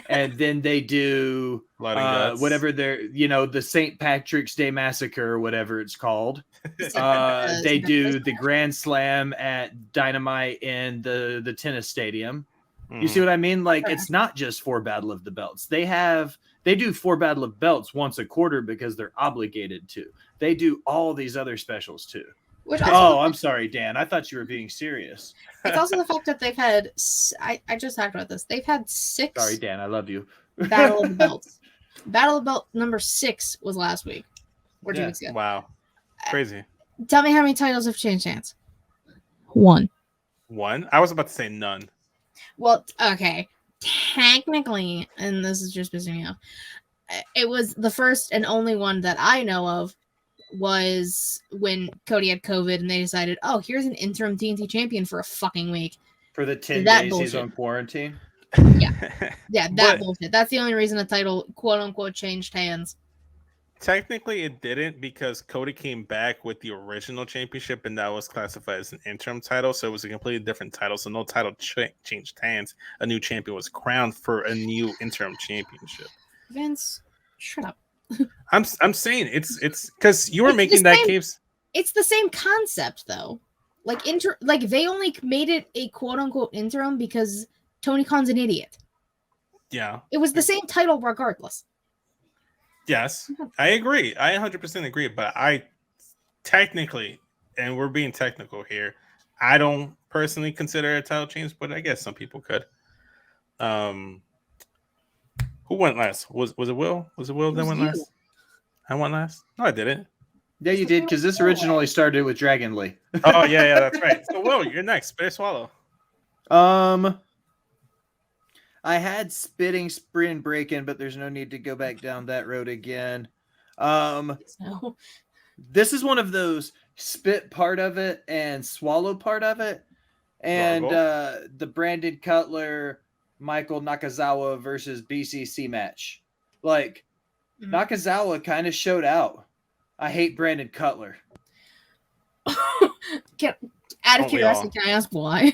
And then they do whatever they're, you know, the St. Patrick's Day Massacre or whatever it's called. They do the Grand Slam at Dynamite in the tennis stadium. Mhm. You see what I mean? Like, it's not just 4 Battle of the Belts. They do 4 Battle of Belts once a quarter because they're obligated to. They do all these other specials too. Which also, I'm sorry, Dan. I thought you were being serious. it's also the fact that they've had. I just talked about this. They've had 6. Sorry, Dan. I love you. Battle of the Belts. Battle of the Belt number 6 was last week. Or 2 Yeah. weeks ago. Wow, crazy. Tell me how many titles have changed hands. 1. One. I was about to say none. Well, okay. Technically, and this is just pissing me off, it was the first and only one that I know of was when Cody had COVID and they decided, oh, here's an interim TNT champion for a fucking week. For the 10 That days he's bullshit. on quarantine. Yeah, that bullshit. That's the only reason the title, quote unquote, changed hands. Technically, it didn't because Cody came back with the original championship, and that was classified as an interim title. So it was a completely different title. So no title changed hands. A new champion was crowned for a new interim championship. Vince, shut up. I'm saying it's because you were making that case. It's the same concept though. Like they only made it a quote unquote interim because Tony Khan's an idiot. Yeah. It was the same title regardless. Yes, I agree. I 100% agree. But I technically, and we're being technical here, I don't personally consider it a title change, but I guess some people could. Who went last? Was it Will? Was it Will that went last? I went last? No, I didn't. Yeah, you did, because this originally started with Dragon Lee. Oh, yeah, that's right. So, Will, you're next. Spit or swallow. I had spitting, spring breaking, but there's no need to go back down that road again. So, This is one of those spit part of it and swallow part of it. And the Brandon Cutler, Michael Nakazawa versus BCC match. Like, Nakazawa kind of showed out. I hate Brandon Cutler. out of curiosity, can I ask why?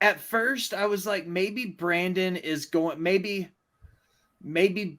At first I was like, maybe Brandon is going, maybe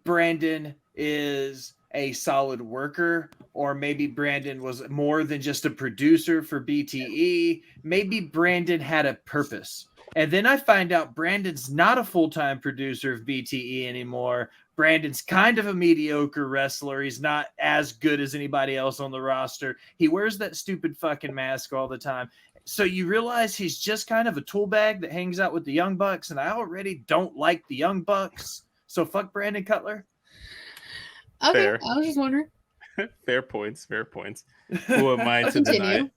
Brandon is a solid worker, or maybe Brandon was more than just a producer for BTE. Maybe Brandon had a purpose. And then I find out Brandon's not a full-time producer of BTE anymore. Brandon's kind of a mediocre wrestler. He's not as good as anybody else on the roster. He wears that stupid fucking mask all the time. So you realize he's just kind of a tool bag that hangs out with the Young Bucks, and I already don't like the Young Bucks. So fuck Brandon Cutler. Okay, Fair. I was just wondering. Fair points. Who am I to deny?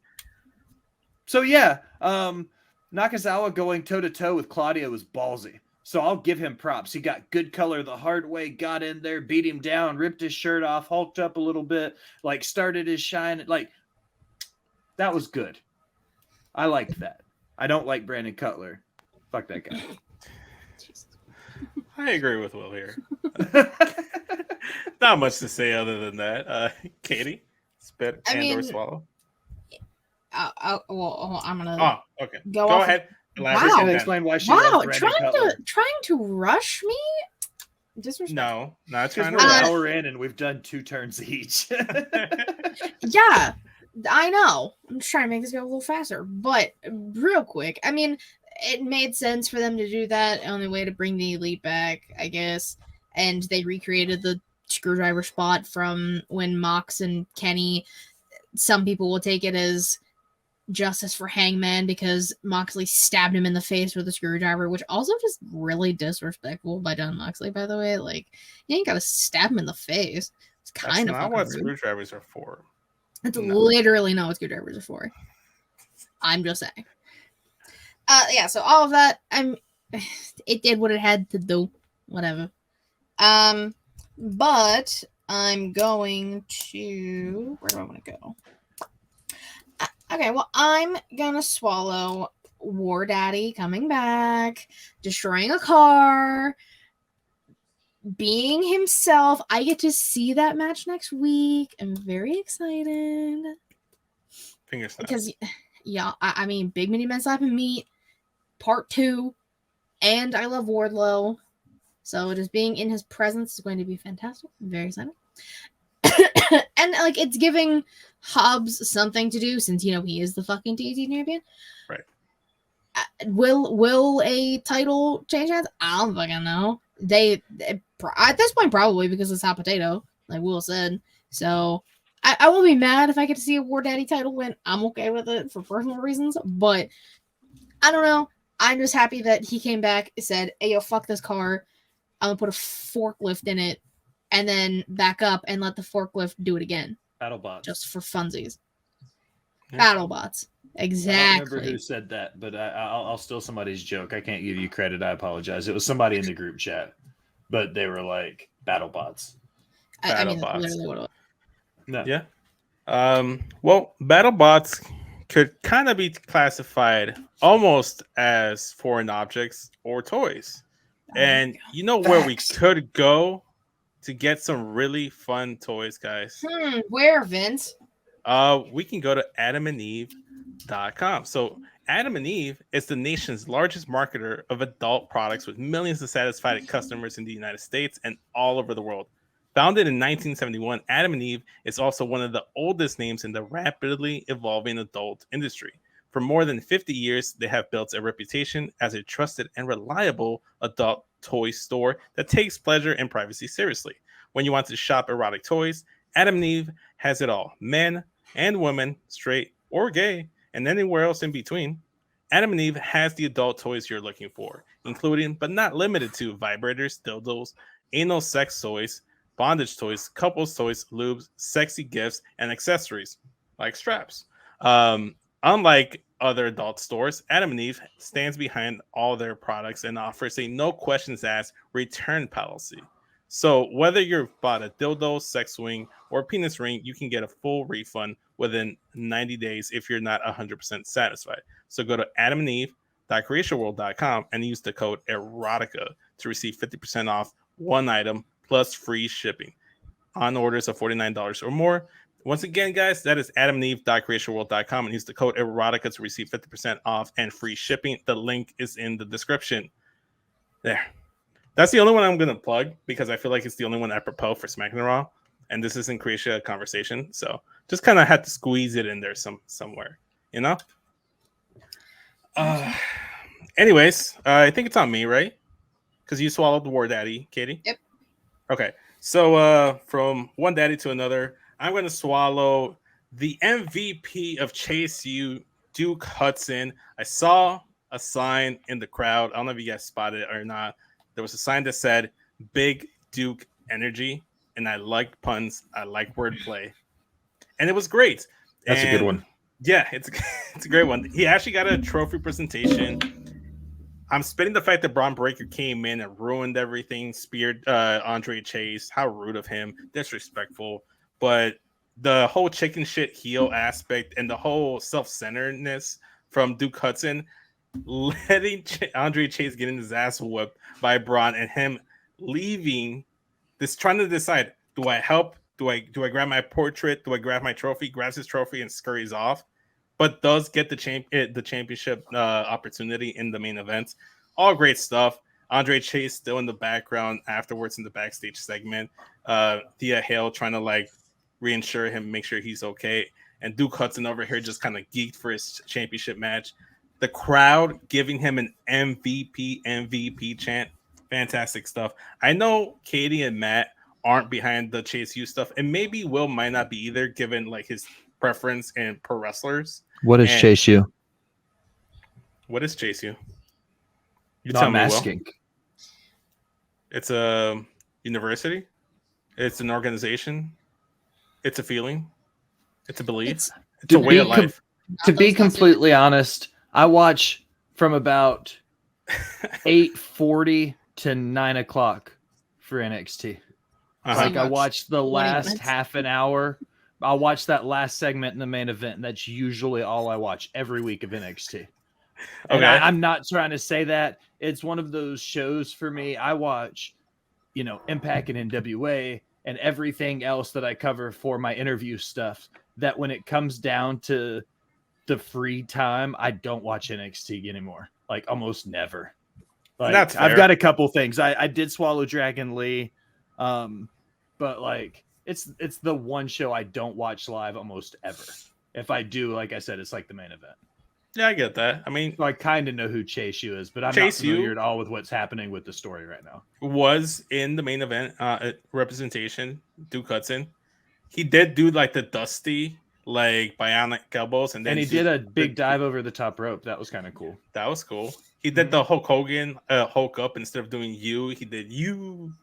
So yeah, Nakazawa going toe-to-toe with Claudio was ballsy. So I'll give him props. He got good color the hard way, got in there, beat him down, ripped his shirt off, hulked up a little bit, like started his shine. Like, that was good. I liked that. I don't like Brandon Cutler. Fuck that guy. I agree with Will here. Not much to say other than that. Katie, spit or swallow. Well, I'm gonna. Oh, okay. Go ahead. Wow. Explain why she Wow, loves Brandon Cutler. trying to rush me. Disrespect. No, not Because trying we're to an rush. hour in and we've done 2 turns each. Yeah, I know. I'm just trying to make this go a little faster. But real quick, I mean, it made sense for them to do that. Only way to bring the Elite back, I guess. And they recreated the screwdriver spot from when Mox and Kenny. Some people will take it as justice for Hangman because Moxley stabbed him in the face with a screwdriver, which also just really disrespectful by John Moxley, by the way. Like, you ain't gotta stab him in the face. It's kind of not what rude. Screwdrivers are for. That's literally not what screwdrivers are for. I'm just saying. Yeah, so all of that, it did what it had to do. Whatever. But I'm going to, where do I want to go? Okay, well, I'm gonna swallow War Daddy coming back, destroying a car, being himself. I get to see that match next week. I'm very excited. Finger snaps. Because, yeah, I mean, Big Mini Men Slap and Meat, Part 2, and I love Wardlow. So just being in his presence is going to be fantastic. I'm very excited. And like it's giving Hobbs something to do since he is the fucking TNT champion. Right. Will a title change hands? I don't fucking know. They at this point probably because it's hot potato, like Will said. So I won't be mad if I get to see a War Daddy title win. I'm okay with it for personal reasons, but I don't know. I'm just happy that he came back and said, "Hey, yo, fuck this car. I'm gonna put a forklift in it." And then back up and let the forklift do it again. BattleBots. Just for funsies. Yeah. BattleBots. Exactly. I don't remember who said that, but I'll steal somebody's joke. I can't give you credit. I apologize. It was somebody in the group chat, but they were like, BattleBots. I mean, that's literally what it was. No. Yeah. Well, BattleBots could kind of be classified almost as foreign objects or toys. And you know where we could go to get some really fun toys, guys? Where, Vince? We can go to adamandeve.com. So Adam and Eve is the nation's largest marketer of adult products with millions of satisfied customers in the United States and all over the world. Founded in 1971, Adam and Eve is also one of the oldest names in the rapidly evolving adult industry. For more than 50 years, they have built a reputation as a trusted and reliable adult toy store that takes pleasure and privacy seriously. When you want to shop erotic toys, Adam and Eve has it all. Men and women, straight or gay, and anywhere else in between. Adam and Eve has the adult toys you're looking for, including but not limited to vibrators, dildos, anal sex toys, bondage toys, couples toys, lubes, sexy gifts, and accessories like straps. Unlike other adult stores, Adam and Eve stands behind all their products and offers a no questions asked return policy. So whether you've bought a dildo, sex swing, or penis ring, you can get a full refund within 90 days if you're not 100% satisfied. So go to adamandeve.creationworld.com and use the code erotica to receive 50% off one item plus free shipping on orders of $49 or more. Once again, guys, that is adamandeve.creationworld.com and use the code erotica to receive 50% off and free shipping. The link is in the description. There. That's the only one I'm going to plug because I feel like it's the only one apropos for Smackin' It Raw. And this is in Croatia conversation. So just kind of had to squeeze it in there somewhere, you know? Anyways, I think it's on me, right? Because you swallowed the War Daddy, Katie? Yep. Okay. So from one daddy to another, I'm going to swallow the MVP of Chase U, Duke Hudson. I saw a sign in the crowd. I don't know if you guys spotted it or not. There was a sign that said Big Duke Energy. And I like puns. I like wordplay. And it was great. That's a good one. Yeah, it's a great one. He actually got a trophy presentation. I'm spitting the fact that Braun Breaker came in and ruined everything, speared Andre Chase. How rude of him. Disrespectful. But the whole chicken shit heel aspect and the whole self-centeredness from Duke Hudson, letting Andre Chase getting his ass whooped by Braun and him leaving this, trying to decide, do I help? Do I grab my portrait? Do I grab my trophy? Grabs his trophy and scurries off. but does get the championship opportunity in the main event. All great stuff. Andre Chase still in the background afterwards in the backstage segment. Thea Hale trying to like reinsure him, make sure he's okay. And Duke Hudson over here just kind of geeked for his championship match. The crowd giving him an MVP chant. Fantastic stuff. I know Katie and Matt aren't behind the Chase U stuff, and maybe Will might not be either, given like his preference in pro wrestlers. What is Chase U? What is Chase U? You Not tell me, masking. Will. It's a university. It's an organization. It's a feeling. It's a belief. It's a way of life. To be completely honest, I watch from about 8:40 to 9 o'clock for NXT. Like I watched the last half an hour. I'll watch that last segment in the main event, and that's usually all I watch every week of NXT. And I'm not trying to say that. It's one of those shows for me. I watch, Impact and NWA and everything else that I cover for my interview stuff, that when it comes down to the free time, I don't watch NXT anymore. Like almost never. Like That's fair. I've got a couple things. I did swallow Dragon Lee. But like it's the one show I don't watch live almost ever. If I do, like I said, it's like the main event. Yeah, I get that. I mean, so I kind of know who Chase U is, but I'm not familiar at all with what's happening with the story right now. Was in the main event representation, Duke Hudson. He did do like the Dusty, like bionic elbows, and he did a big dive over the top rope. That was kind of cool. That was cool. He did the Hulk Hogan Hulk up instead of doing you. He did you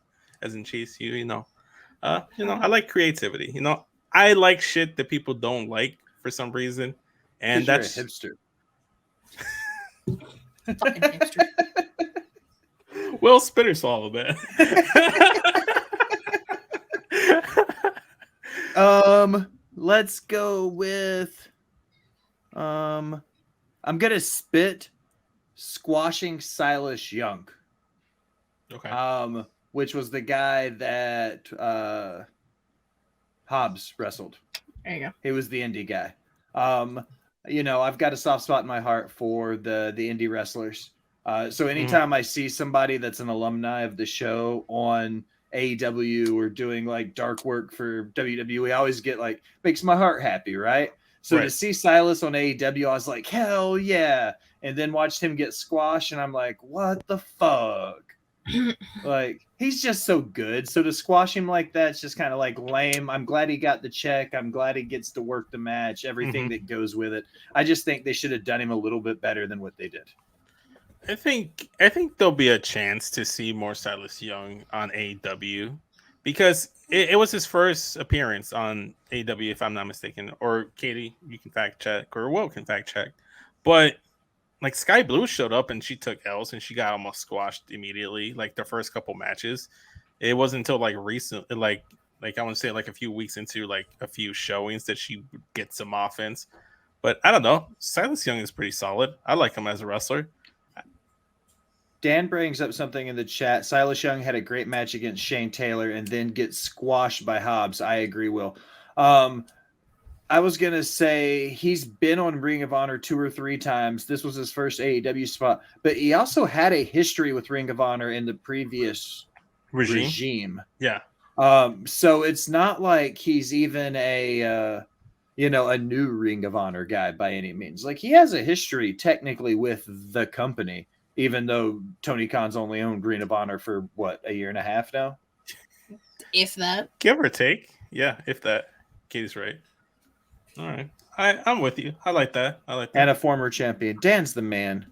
as in Chase U. I like creativity. I like shit that people don't like for some reason, and that's you're a hipster. Fucking hipster. Will Spitter swallow that. Let's go with I'm gonna spit squashing Silas Young. Okay. Which was the guy that Hobbs wrestled. There you go. He was the indie guy. I've got a soft spot in my heart for the indie wrestlers. So anytime I see somebody that's an alumni of the show on AEW or doing like dark work for WWE, I always get like, makes my heart happy, right? So to see Silas on AEW, I was like, hell yeah. And then watched him get squashed, and I'm like, what the fuck? Like, he's just so good. So to squash him like that, it's just kind of like lame. I'm glad he got the check. I'm glad he gets to work the match, everything that goes with it. I just think they should have done him a little bit better than what they did. I think there'll be a chance to see more Silas Young on AEW because it was his first appearance on AEW, if I'm not mistaken. Or Katie, you can fact check, or Will can fact check. But like Sky Blue showed up and she took L's and she got almost squashed immediately. Like the first couple matches, it wasn't until like recent, like I want to say like a few weeks into like a few showings that she would get some offense. But I don't know. Silas Young is pretty solid. I like him as a wrestler. Dan brings up something in the chat. Silas Young had a great match against Shane Taylor and then gets squashed by Hobbs. I agree, Will. I was going to say he's been on Ring of Honor 2 or 3 times. This was his first AEW spot, but he also had a history with Ring of Honor in the previous regime. Yeah. So it's not like he's even a new Ring of Honor guy by any means. Like he has a history technically with the company, even though Tony Khan's only owned Ring of Honor for what, a year and a half now? If that. Give or take. Yeah, if that. Katie's right. All right. I'm with you. I like that. And a former champion. Dan's the man.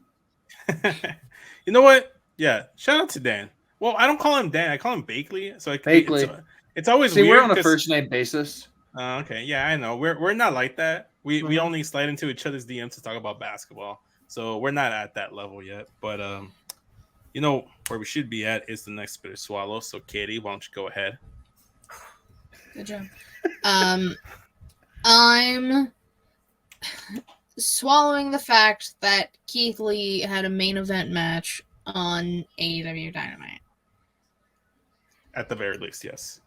You know what? Yeah. Shout out to Dan. Well, I don't call him Dan. I call him Bakley. So it's always weird. We're on a first name basis. Okay. Yeah, I know. We're not like that. We only slide into each other's DMs to talk about basketball. So we're not at that level yet. But where we should be at is the next bit of swallow. So Katie, why don't you go ahead? Good job. I'm swallowing the fact that Keith Lee had a main event match on AEW Dynamite. At the very least, yes.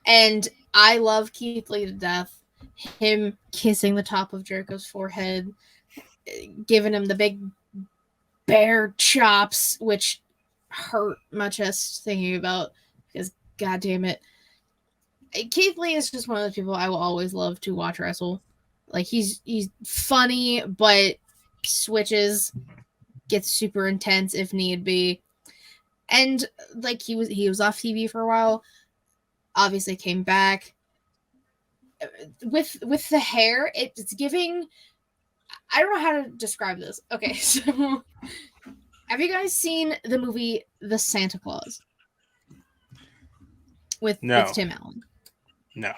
And I love Keith Lee to death. him kissing the top of Jericho's forehead, giving him the big bear chops, which hurt my chest thinking about, because god damn it. Keith Lee is just one of those people I will always love to watch wrestle. Like, he's funny, but switches, gets super intense if need be. And like, he was off TV for a while, obviously came back. With the hair, it's giving, I don't know how to describe this. Okay, so have you guys seen the movie The Santa Claus? With Tim Allen? No.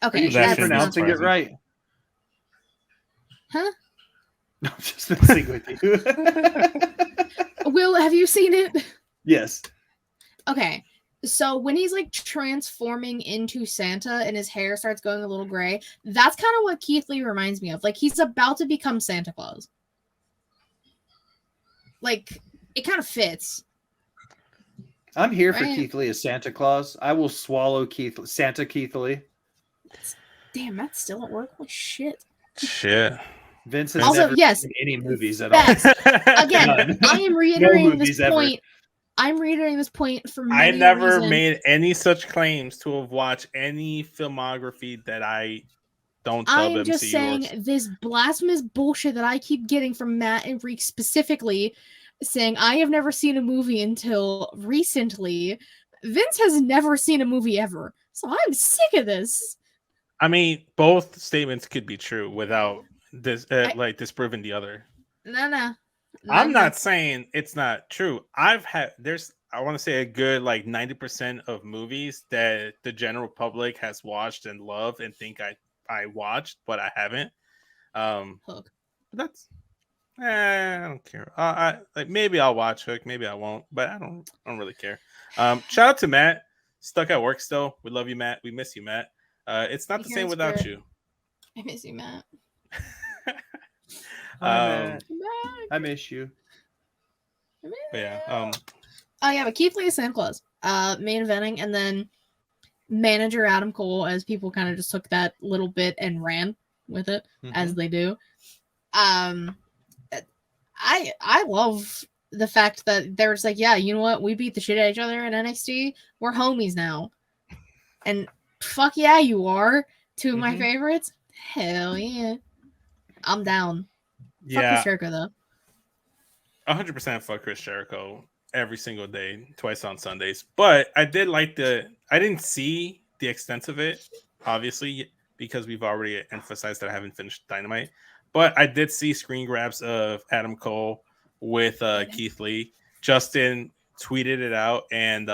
Are Okay, you pronouncing it right? Huh? No, I'm just messing with you. Will, have you seen it? Yes. Okay, so when he's like transforming into Santa and his hair starts going a little gray, that's kind of what Keith Lee reminds me of. Like, he's about to become Santa Claus. Like, it kind of fits. I'm here for Keith Lee as Santa Claus. I will swallow Santa Keith Lee. Damn, Matt's still at work. Holy shit. Vince has also, never seen any movies at all. Again, I am reiterating this point. I'm reiterating this point for many I never reasons. made any such claims to have watched any filmography that I don't dub I'm MCU just saying this blasphemous bullshit that I keep getting from Matt and Reek specifically, saying I have never seen a movie until recently. Vince has never seen a movie ever. So I'm sick of this. I mean, both statements could be true without this, disproving the other. No. I'm not saying it's not true. I want to say a good 90% of movies that the general public has watched and loved and think I watched, but I haven't. Hook. That's I don't care. Maybe I'll watch Hook, maybe I won't, but I don't really care. Shout out to Matt, stuck at work still. We love you, Matt. We miss you, Matt. It's not the same without you. I miss you, Matt. Matt. I miss you. Yeah. But Keith Lee is Santa Claus. Main eventing, and then manager Adam Cole, as people kind of just took that little bit and ran with it, as they do. I love the fact that there's like, yeah, you know what? We beat the shit out of each other in NXT. We're homies now. And fuck yeah, you are. Two of my favorites. Hell yeah. I'm down. Fuck Chris Jericho, though. 100% fuck Chris Jericho every single day, twice on Sundays. But I did like I didn't see the extent of it, obviously, because we've already emphasized that I haven't finished Dynamite. But I did see screen grabs of Adam Cole with Keith Lee. Justin tweeted it out and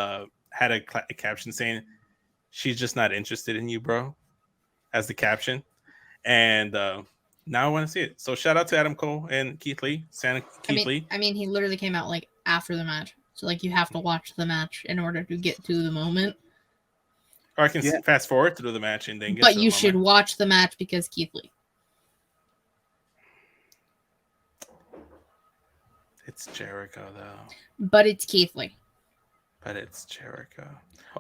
had a caption saying, "She's just not interested in you, bro," as the caption. And now I want to see it. So shout out to Adam Cole and Keith Lee. Lee. I mean, he literally came out after the match. So you have to watch the match in order to get to the moment. Or I can fast forward through the match and then get to the you should watch the match because Keith Lee. It's Jericho, though. But it's Keith Lee. But it's Jericho.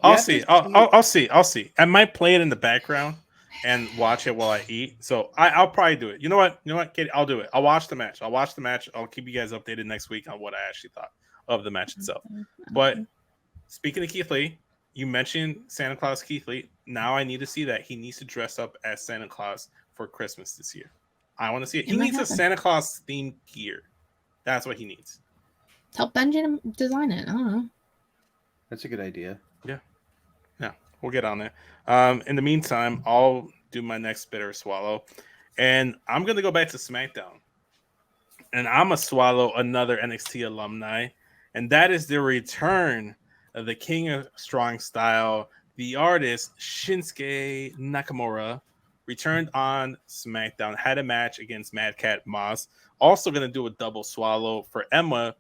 I'll see. I'll see. I might play it in the background and watch it while I eat. So I'll probably do it. You know what, Katie? I'll do it. I'll watch the match. I'll keep you guys updated next week on what I actually thought of the match itself. But speaking of Keith Lee, you mentioned Santa Claus Keith Lee. Now I need to see that. He needs to dress up as Santa Claus for Christmas this year. I want to see it. He needs a Santa Claus themed gear. That's what he needs. Help Benjamin design it. I don't know. That's a good idea. Yeah. We'll get on it. In the meantime, I'll do my next bitter swallow. And I'm going to go back to SmackDown. And I'm going to swallow another NXT alumni. And that is the return of the King of Strong Style, the artist Shinsuke Nakamura, returned on SmackDown, had a match against Mad Cat Moss. Also going to do a double swallow for Emma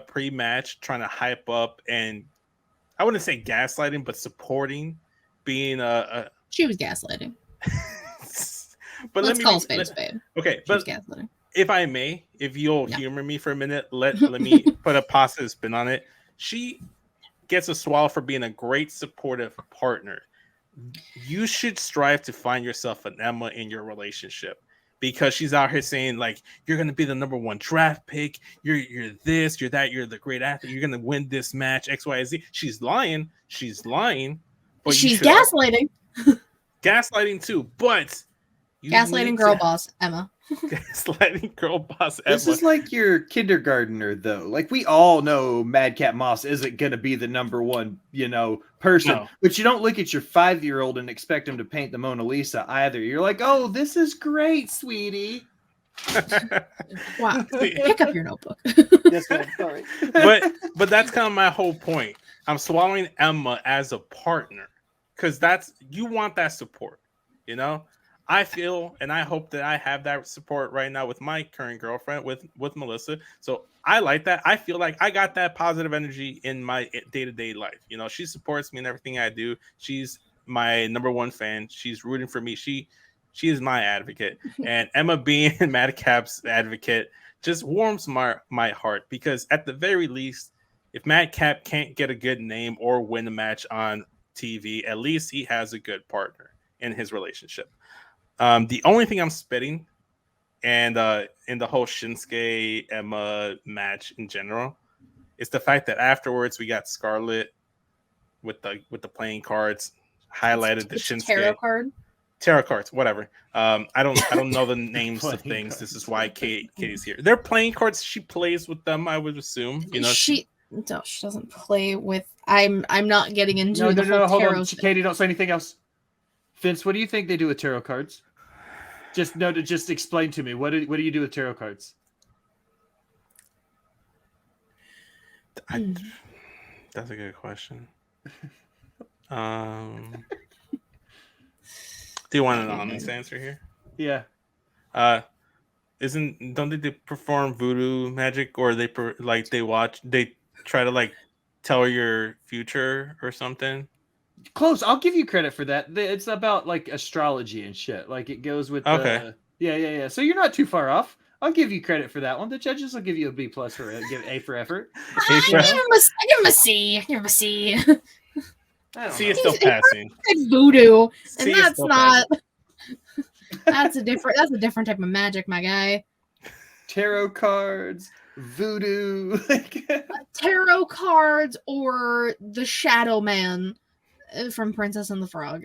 pre-match, trying to hype up and I wouldn't say gaslighting, but supporting being she was gaslighting. But let's call spade a spade. Okay, but gaslighting. If I may, if you'll humor me for a minute, let me put a positive spin on it. She gets a swallow for being a great supportive partner. you should strive to find yourself an Emma in your relationship, because she's out here saying like you're gonna be the number 1 draft pick, you're this, you're that, you're the great athlete, you're gonna win this match, X, Y, Z. She's lying, but she's gaslighting. Gaslighting too, but gaslighting girl boss Emma. Gaslighting girl boss Emma. This is like your kindergartner, though. Like, we all know Madcap Moss isn't going to be the number 1, person. No. But you don't look at your 5-year-old and expect him to paint the Mona Lisa either. You're like, oh, this is great, sweetie. Wow. Pick up your notebook. Yes, ma'am. Sorry. But that's kind of my whole point. I'm swallowing Emma as a partner, because you want that support, I feel and I hope that I have that support right now with my current girlfriend, with Melissa. So I like that. I feel like I got that positive energy in my day-to-day life. She supports me in everything I do. She's my number 1 fan. She's rooting for me. She is my advocate. And Emma being Madcap's advocate just warms my heart, because at the very least, if Madcap can't get a good name or win a match on TV, at least he has a good partner in his relationship. The only thing I'm spitting, and in the whole Shinsuke Emma match in general, is the fact that afterwards we got Scarlett with the playing cards, highlighted the Shinsuke tarot cards, whatever. I don't know the names of things. This is why Katie's here. They're playing cards. She plays with them, I would assume. She doesn't play with. I'm not getting into no, hold on, Katie. Don't say anything else. Vince, what do you think they do with tarot cards? Just explain to me. What do you do with tarot cards? That's a good question. Do you want an honest answer here? Yeah. Don't they perform voodoo magic, or they try to tell your future or something? Close. I'll give you credit for that. It's about astrology and shit. It goes with yeah. So you're not too far off. I'll give you credit for that one. The judges will give you a B+ for it. Give A for effort. I give him a C. I give him a C. C is still passing. It's voodoo, and that's not. That's a different type of magic, my guy. Tarot cards, voodoo, tarot cards, or the Shadow Man from Princess and the Frog.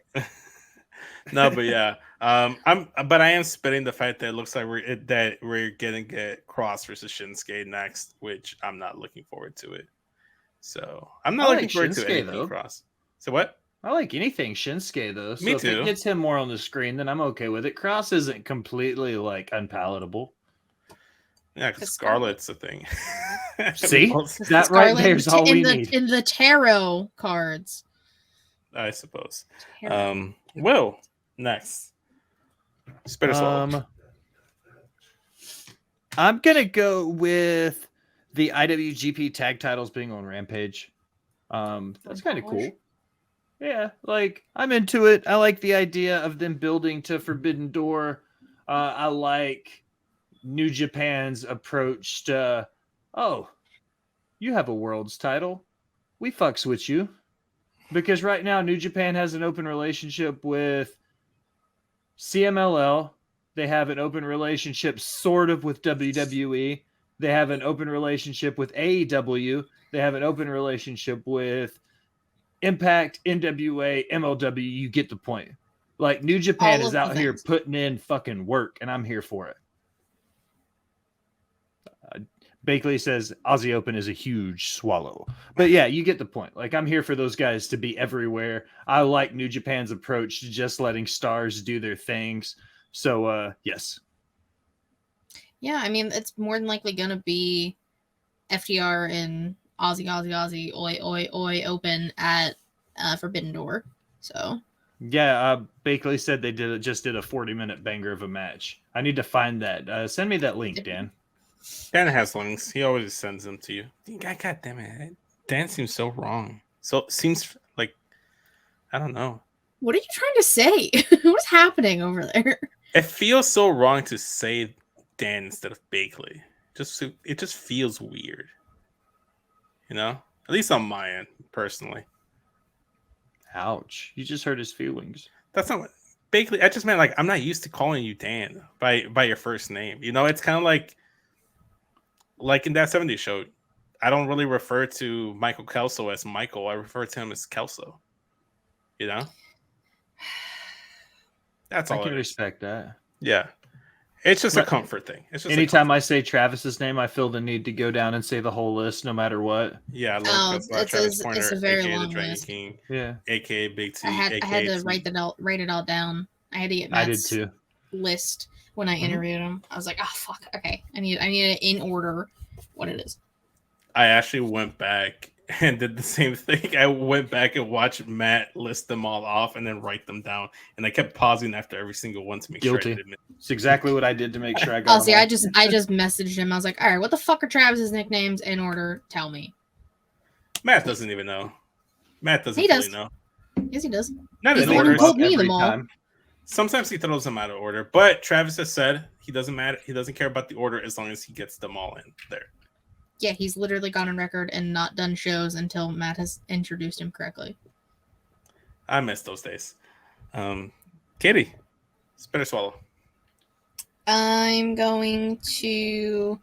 No, but yeah, I am spitting the fact that it looks like we're gonna get Cross versus Shinsuke next, which I'm not looking forward to it. So I'm not looking forward to anything Cross. So what? I like anything Shinsuke though. So Me if too. It gets him more on the screen, then I'm okay with it. Cross isn't completely unpalatable. Yeah, because Scarlett's a thing. See, that right there's all we need in the tarot cards. I suppose. Will next. Spit us all. I'm gonna go with the IWGP tag titles being on Rampage. That's kind of cool. Yeah, I'm into it. I like the idea of them building to Forbidden Door. I like New Japan's approach to, oh, you have a world's title. We fucks with you. Because right now, New Japan has an open relationship with CMLL. They have an open relationship sort of with WWE. They have an open relationship with AEW. They have an open relationship with Impact, NWA, MLW. You get the point. New Japan is out here putting in fucking work, and I'm here for it. Bakley says Aussie Open is a huge swallow. But yeah, you get the point. I'm here for those guys to be everywhere. I like New Japan's approach to just letting stars do their things. So, yes. Yeah, I mean, it's more than likely going to be FTR and Aussie, oi, open at Forbidden Door. So. Yeah, Bakley said they just did a 40-minute banger of a match. I need to find that. Send me that link, Dan. Dan has links. He always sends them to you. God damn it. Dan seems so wrong. So it seems like, I don't know. What are you trying to say? What's happening over there? It feels so wrong to say Dan instead of Bakley. It just feels weird. At least on my end, personally. Ouch! You just hurt his feelings. That's not what. Basically, I just meant like I'm not used to calling you Dan by your first name. You know, it's kind of like in that 70s show. I don't really refer to Michael Kelso as Michael. I refer to him as Kelso. You know, that's all. I can respect that. Yeah, it's just a comfort thing. It's just anytime I say Travis's name, I feel the need to go down and say the whole list, no matter what. Yeah, it's a very long list. King, yeah, aka Big T. I had to write it all down. I had to get Matt's list when I interviewed him. I was like, oh fuck, okay, I need it in order what it is. I actually went back and did the same thing. I went back and watched Matt list them all off and then write them down. And I kept pausing after every single one to make sure I didn't. It's exactly what I did to make sure I got. Oh, see, I just messaged him. I was like, all right, what the fuck are Travis's nicknames in order? Tell me. Matt doesn't even know. Matt doesn't really know. Yes, he does. Not in order. Told me them all. Sometimes he throws them out of order, but Travis has said he doesn't matter. He doesn't care about the order as long as he gets them all in there. Yeah, he's literally gone on record and not done shows until Matt has introduced him correctly. I miss those days. Katie, spin or swallow? I'm going to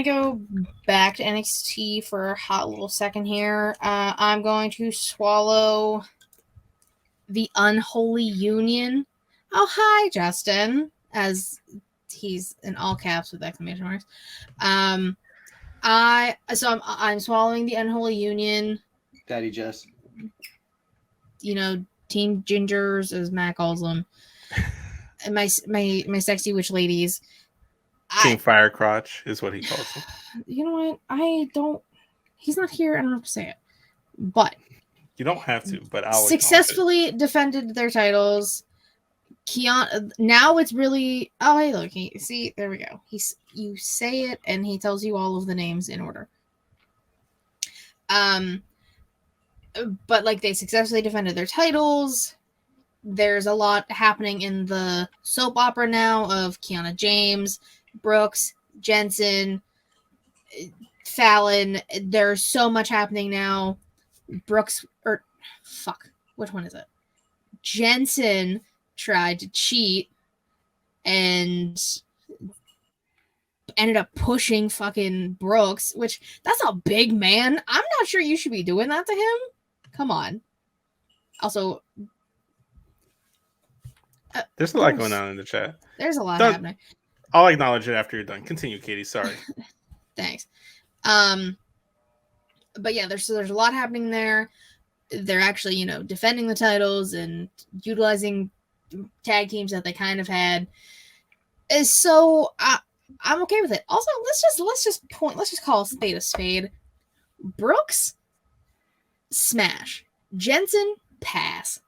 go back to NXT for a hot little second here. I'm going to swallow the Unholy Union. Oh, hi, Justin. As he's in all caps with exclamation marks. I'm swallowing the Unholy Union. Daddy Jess. You know, Team Gingers, as Matt calls them. And my sexy witch ladies. King Firecrotch is what he calls them. You know what? He's not here. I don't have to say it. But you don't have to, but I'll successfully defended their titles. Kiana, now it's really. Oh, hey, look. See, there we go. You say it, and he tells you all of the names in order. But like they successfully defended their titles. There's a lot happening in the soap opera now of Kiana James, Brooks, Jensen, Fallon. There's so much happening now. Which one is it? Jensen tried to cheat and ended up pushing fucking Brooks, which that's a big man. I'm not sure you should be doing that to him. Come on. Also, there's a lot going on in the chat. There's a lot happening. I'll acknowledge it after you're done. Continue, Katie. Sorry. Thanks. But yeah, there's a lot happening there. They're actually, defending the titles and utilizing tag teams that they kind of had. So I'm okay with it. Also, let's just call a spade. Brooks, smash. Jensen, pass.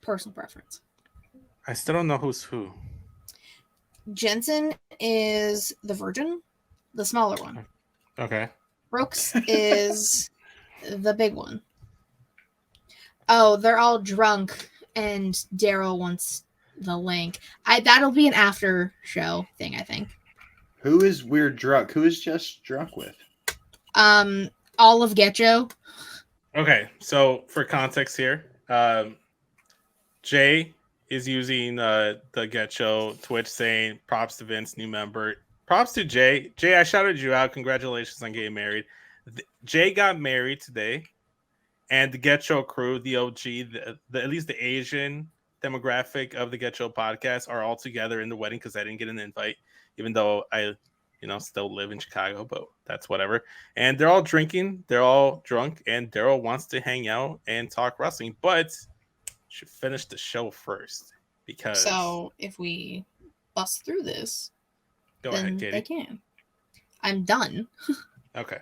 Personal preference. I still don't know who's who. Jensen is the virgin, the smaller one. Okay. Brooks is the big one. Oh, they're all drunk, and Daryl wants the link. That'll be an after show thing, I think. Who is weird drunk? Who is just drunk with? All of Getcho. Okay, so for context here, Jay is using the Getcho Twitch saying props to Vince, new member. Props to Jay. Jay, I shouted you out. Congratulations on getting married. Jay got married today, and the Getcho crew, the OG, at least the Asian demographic of the Getcho podcast are all together in the wedding because I didn't get an invite, even though I, still live in Chicago, but that's whatever. And they're all drinking, they're all drunk, and Daryl wants to hang out and talk wrestling, but should finish the show first because. So if we bust through this, go ahead, Katie. They can. I'm done. Okay.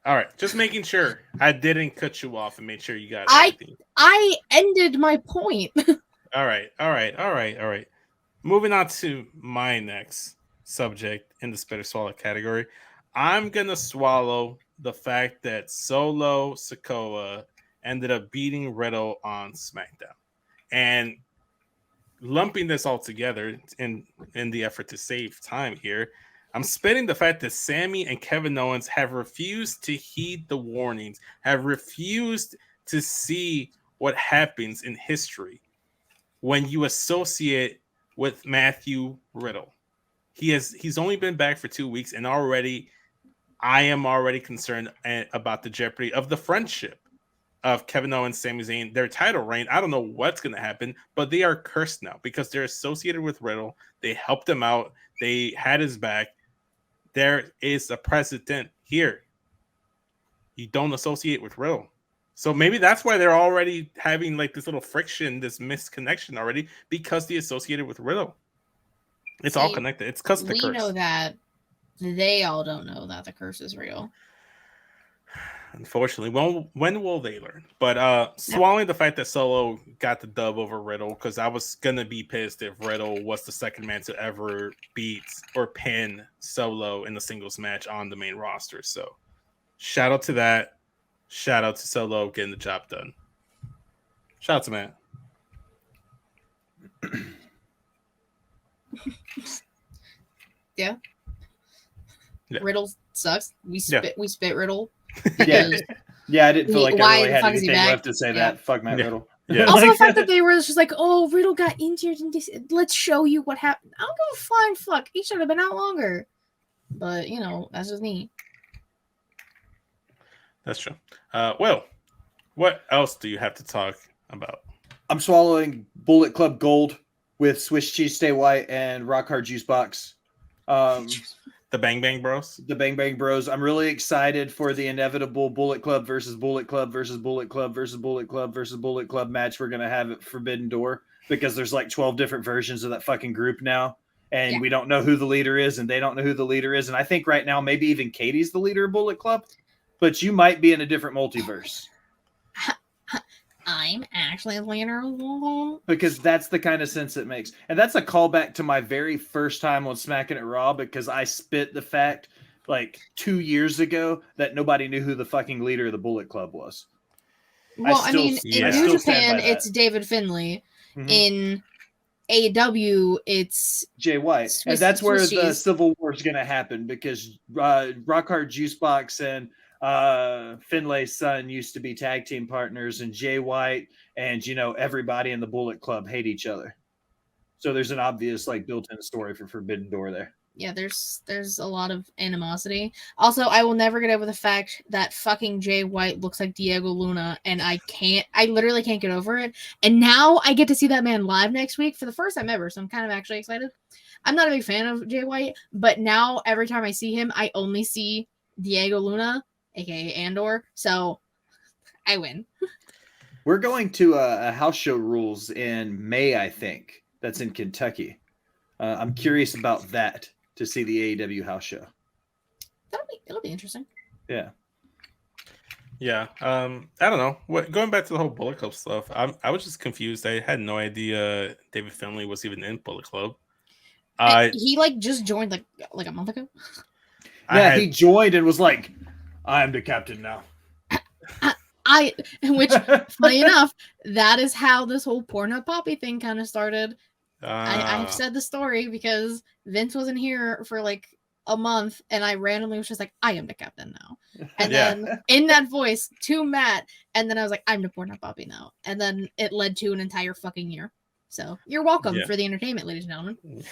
All right. Just making sure I didn't cut you off and made sure you got everything. I ended my point. All right. Moving on to my next subject in the spit or swallow category. I'm going to swallow the fact that Solo Sikoa ended up beating Riddle on SmackDown. And lumping this all together in the effort to save time here, I'm spitting the fact that Sammy and Kevin Owens have refused to heed the warnings, have refused to see what happens in history when you associate with Matthew Riddle. He's only been back for 2 weeks, and I am already concerned about the jeopardy of the friendship of Kevin Owens, Sami Zayn, their title reign. I don't know what's going to happen, but they are cursed now because they're associated with Riddle. They helped him out. They had his back. There is a precedent here. You don't associate with Riddle. So maybe that's why they're already having like this little friction, this misconnection already, because they associated with Riddle. It's all connected. It's because of the curse. We know that. They all don't know that the curse is real. Unfortunately, when will they learn? But swallowing the fact that Solo got the dub over Riddle, because I was gonna be pissed if Riddle was the second man to ever beat or pin Solo in a singles match on the main roster. So shout out to that. Shout out to Solo getting the job done. Shout out to Matt. Yeah. Riddle sucks. We spit Riddle. Yeah, I didn't feel like I really had anything left to say that. Fuck Matt Riddle. Yeah. Also, the fact that they were just like, oh, Riddle got injured and let's show you what happened. I'll go flying fuck. He should have been out longer. But, that's just me. That's true. Well, what else do you have to talk about? I'm swallowing Bullet Club Gold with Swiss cheese stay white and rock hard juice box. The Bang Bang Bros. The Bang Bang Bros. I'm really excited for the inevitable Bullet Club versus Bullet Club versus Bullet Club versus Bullet Club versus Bullet Club match we're gonna have at Forbidden Door, because there's like 12 different versions of that fucking group now, and we don't know who the leader is, and they don't know who the leader is, and I think right now maybe even Katie's the leader of Bullet Club, but you might be in a different multiverse. I'm actually a leader. Because that's the kind of sense it makes. And that's a callback to my very first time on Smackin It Raw, because I spit the fact like 2 years ago that nobody knew who the fucking leader of the Bullet Club was. Well, in New Japan, it's David Finlay. Mm-hmm. In AEW, it's Jay White. And that's where the Civil War is going to happen, because Rock Hard Juice Box and Finlay's son used to be tag team partners, and Jay White and everybody in the Bullet Club hate each other. So there's an obvious like built-in story for Forbidden Door there. Yeah, there's a lot of animosity. Also, I will never get over the fact that fucking Jay White looks like Diego Luna, and I literally can't get over it. And now I get to see that man live next week for the first time ever, so I'm kind of actually excited. I'm not a big fan of Jay White, but now every time I see him, I only see Diego Luna, aka Andor, so I win. We're going to a house show rules in May, I think. That's in Kentucky. I'm curious about that, to see the AEW house show. It'll be interesting. Yeah. I don't know. Going back to the whole Bullet Club stuff, I was just confused. I had no idea David Finlay was even in Bullet Club. He just joined like a month ago. Yeah, he joined and was like, I am the captain now. Which, funny enough, that is how this whole Pornhub Poppy thing kind of started. I've said the story because Vince wasn't here for like a month, and I randomly was just like, I am the captain now. And then in that voice to Matt, and then I was like, I'm the Pornhub Poppy now. And then it led to an entire fucking year. So you're welcome for the entertainment, ladies and gentlemen.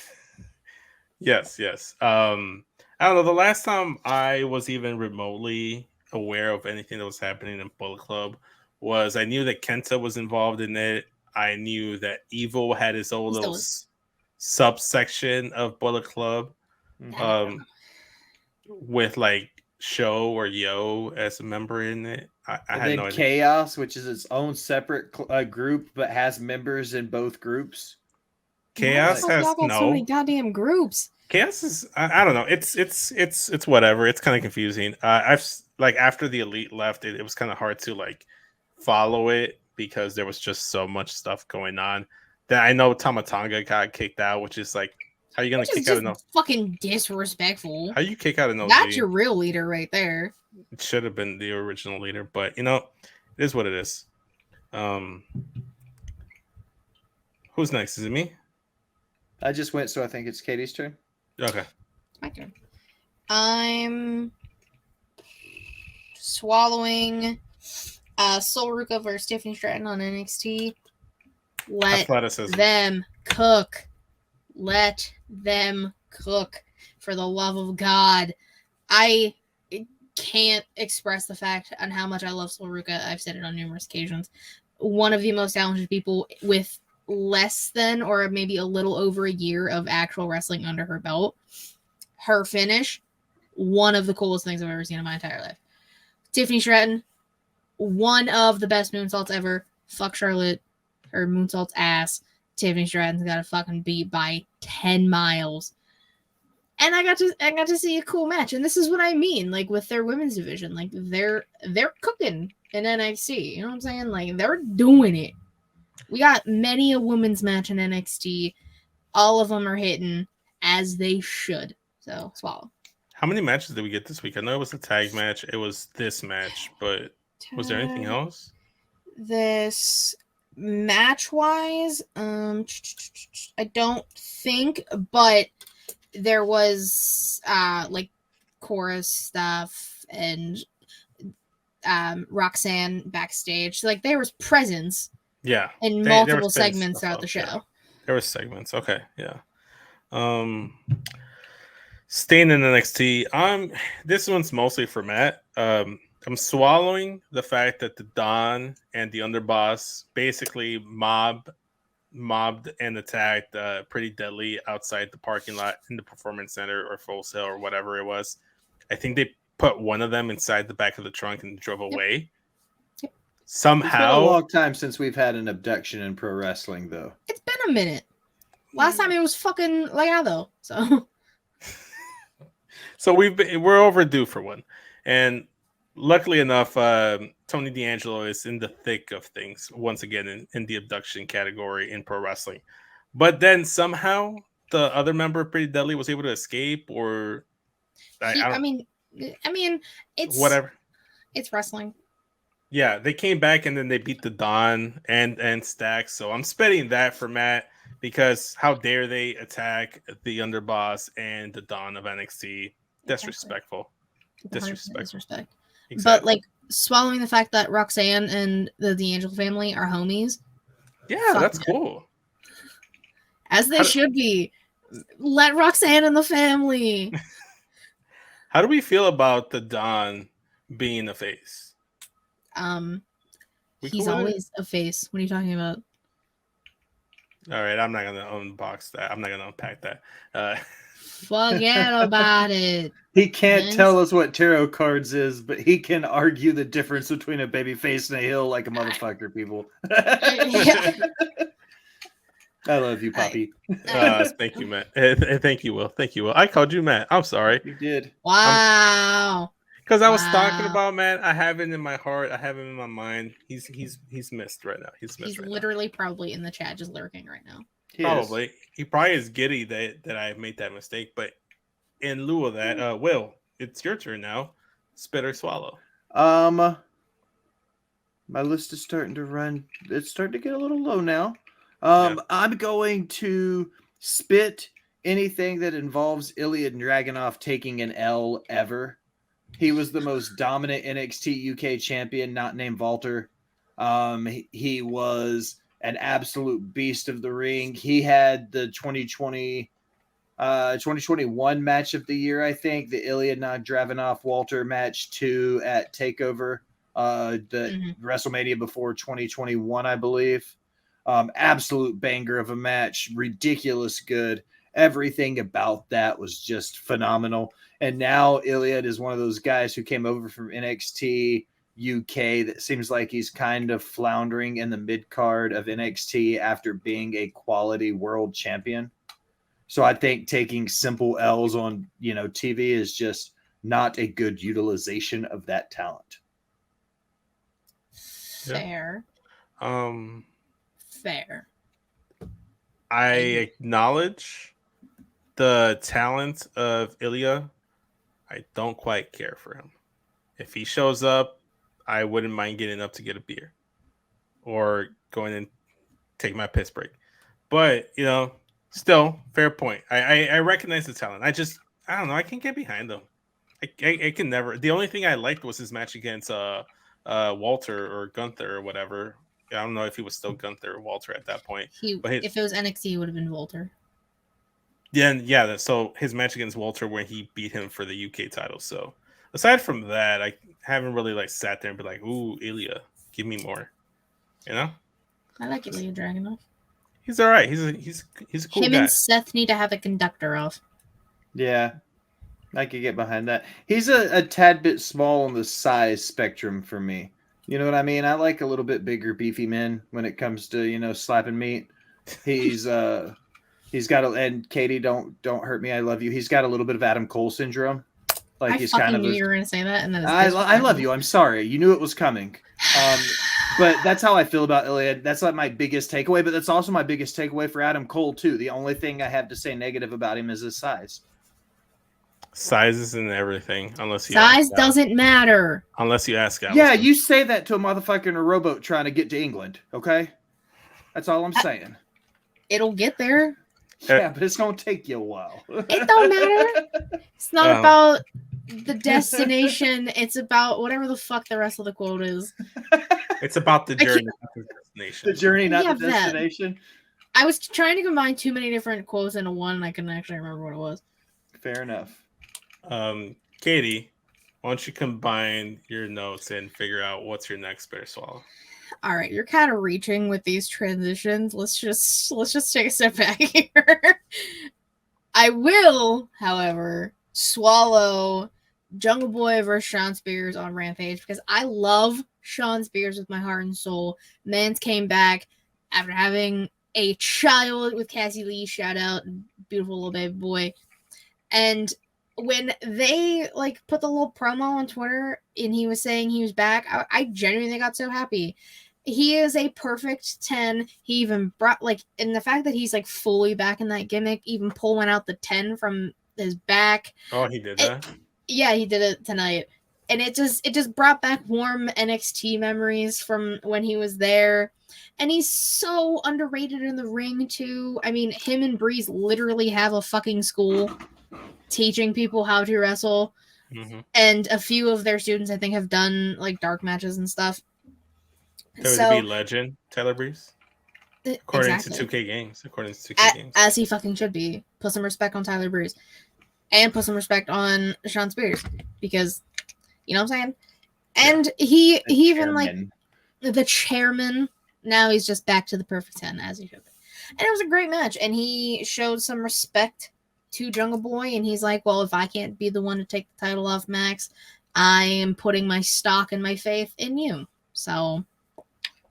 Yes. I don't know. The last time I was even remotely aware of anything that was happening in Bullet Club was I knew that Kenta was involved in it. I knew that Evil had his own little subsection of Bullet Club, with like Show or Yo as a member in it. I had no idea. Chaos, which is its own separate group, but has members in both groups. Chaos has so many goddamn groups. Chaos is I don't know. It's whatever. It's kind of confusing. I've like after the Elite left, it was kind of hard to like follow it because there was just so much stuff going on. That I know Tamatanga got kicked out, which is like, how are you gonna kick out an fucking disrespectful? How you kick out an OG? That's your real leader right there. It should have been the original leader, but it is what it is. Who's next? Is it me? I just went, so I think it's Katie's turn. Okay. My turn. I'm swallowing Sol Ruka versus Tiffany Stratton on NXT. Let them cook. Let them cook. For the love of God. I can't express the fact on how much I love Sol Ruka. I've said it on numerous occasions. One of the most talented people with less than or maybe a little over a year of actual wrestling under her belt. Her finish, one of the coolest things I've ever seen in my entire life. Tiffany Stratton, one of the best moonsaults ever. Fuck Charlotte. Her moonsault's ass. Tiffany Stratton's got a fucking beat by 10 miles. And I got to see a cool match. And this is what I mean, like with their women's division. Like they're cooking in NXT. You know what I'm saying? Like they're doing it. We got many a women's match in NXT. All of them are hitting as they should. So swallow. How many matches did we get this week? I know it was a tag match. It was this match, but was there anything else? This match-wise, I don't think, but there was like chorus stuff and Roxanne backstage. So, like there was presence. Yeah. In multiple segments throughout the show. Yeah. There were segments. Okay. Yeah. Staying in NXT. This one's mostly for Matt. I'm swallowing the fact that the Don and the Underboss basically mobbed and attacked Pretty Deadly outside the parking lot in the Performance Center or Full Sail or whatever it was. I think they put one of them inside the back of the trunk and drove away. Yep. Somehow. It's been a long time since we've had an abduction in pro wrestling, though. It's been a minute. Last time it was fucking Delgado. So we're overdue for one. And luckily enough, Tony D'Angelo is in the thick of things once again in the abduction category in pro wrestling. But then somehow the other member of Pretty Deadly was able to escape, or I mean, it's whatever. It's wrestling. Yeah, they came back and then they beat the Don and Stax. So I'm spitting that for Matt because how dare they attack the Underboss and the Don of NXT? Disrespectful. Disrespect. Exactly. But like swallowing the fact that Roxanne and the D'Angelo family are homies. Yeah, that's cool. As they should be. Let Roxanne in the family. How do we feel about the Don being a face? He's always a face. What are you talking about? All right, I'm not gonna unbox that. I'm not gonna unpack that. Forget about it. He can't tell us what tarot cards is, but he can argue the difference between a baby face and a heel like a motherfucker, people. I love you, Poppy. Thank you, Matt. Thank you, Will. Thank you, Will. I called you Matt. I'm sorry. You did. Wow. Because I was talking about Matt. I have it in my heart. I have him in my mind. He's missed right now. He's literally probably in the chat just lurking right now. Probably. He probably is giddy that I made that mistake. But in lieu of that, Will, it's your turn now. Spit or swallow. My list is starting to run. It's starting to get a little low now. I'm going to spit anything that involves Ilya Dragunov taking an L ever. He was the most dominant NXT UK champion, not named Walter. He was an absolute beast of the ring. He had the 2021 match of the year, I think, the Ilya Dragunov Walter match 2 at TakeOver, the WrestleMania before 2021, I believe. Absolute banger of a match, ridiculous good. Everything about that was just phenomenal. And now Iliad is one of those guys who came over from NXT UK that seems like he's kind of floundering in the mid card of NXT after being a quality world champion. So I think taking simple L's on, TV is just not a good utilization of that talent. Fair. Fair. I acknowledge the talent of Ilya. I don't quite care for him. If he shows up, I wouldn't mind getting up to get a beer or going and take my piss break. But, still, fair point. I recognize the talent. I don't know. I can't get behind him. I can never. The only thing I liked was his match against Walter or Gunther or whatever. I don't know if he was still Gunther or Walter at that point. If it was NXT, it would have been Walter. Yeah. So his match against Walter, when he beat him for the UK title. So aside from that, I haven't really like sat there and be like, "Ooh, Ilya, give me more." You know. I like Ilya Dragunov. He's all right. He's a cool Him guy. and Seth need to have a conductor off. Yeah, I could get behind that. He's a tad bit small on the size spectrum for me. You know what I mean? I like a little bit bigger, beefy men when it comes to slapping meat. He's got and Katie, don't hurt me. I love you. He's got a little bit of Adam Cole syndrome. Like I fucking knew you were gonna say that, and then I love you. I'm sorry. You knew it was coming. But that's how I feel about Ilya. That's like my biggest takeaway. But that's also my biggest takeaway for Adam Cole too. The only thing I have to say negative about him is his size. Sizes and everything, unless you size doesn't matter. Unless you ask Alice. Yeah, you say that to a motherfucker in a rowboat trying to get to England. Okay, that's all I'm saying. It'll get there. Yeah, but it's gonna take you a while. It don't matter. It's not about the destination. It's about whatever the fuck the rest of the quote is. It's about the journey, not the destination. The journey, not the destination. I was trying to combine too many different quotes into one, and I couldn't actually remember what it was. Fair enough. Katie, why don't you combine your notes and figure out what's your next bear swallow? All right, you're kind of reaching with these transitions. Let's just take a step back here. I will, however, swallow Jungle Boy versus Sean Spears on Rampage because I love Sean Spears with my heart and soul. Mans came back after having a child with Cassie Lee. Shout out, beautiful little baby boy. And when they put the little promo on Twitter and he was saying he was back, I genuinely got so happy. He is a perfect 10. He even brought and the fact that he's fully back in that gimmick, even pulling out the 10 from his back. Oh, he did that? Yeah, he did it tonight. And it just brought back warm NXT memories from when he was there. And he's so underrated in the ring too. I mean, him and Breeze literally have a fucking school teaching people how to wrestle. Mm-hmm. And a few of their students, I think, have done dark matches and stuff. WWE legend, Tyler Breeze. According to 2K Games. As he fucking should be. Put some respect on Tyler Breeze. And put some respect on Sean Spears. Because, you know what I'm saying? And he even, the chairman, now he's just back to the perfect 10, as he should be. And it was a great match. And he showed some respect to Jungle Boy, and he's like, well, if I can't be the one to take the title off Max, I am putting my stock and my faith in you. So,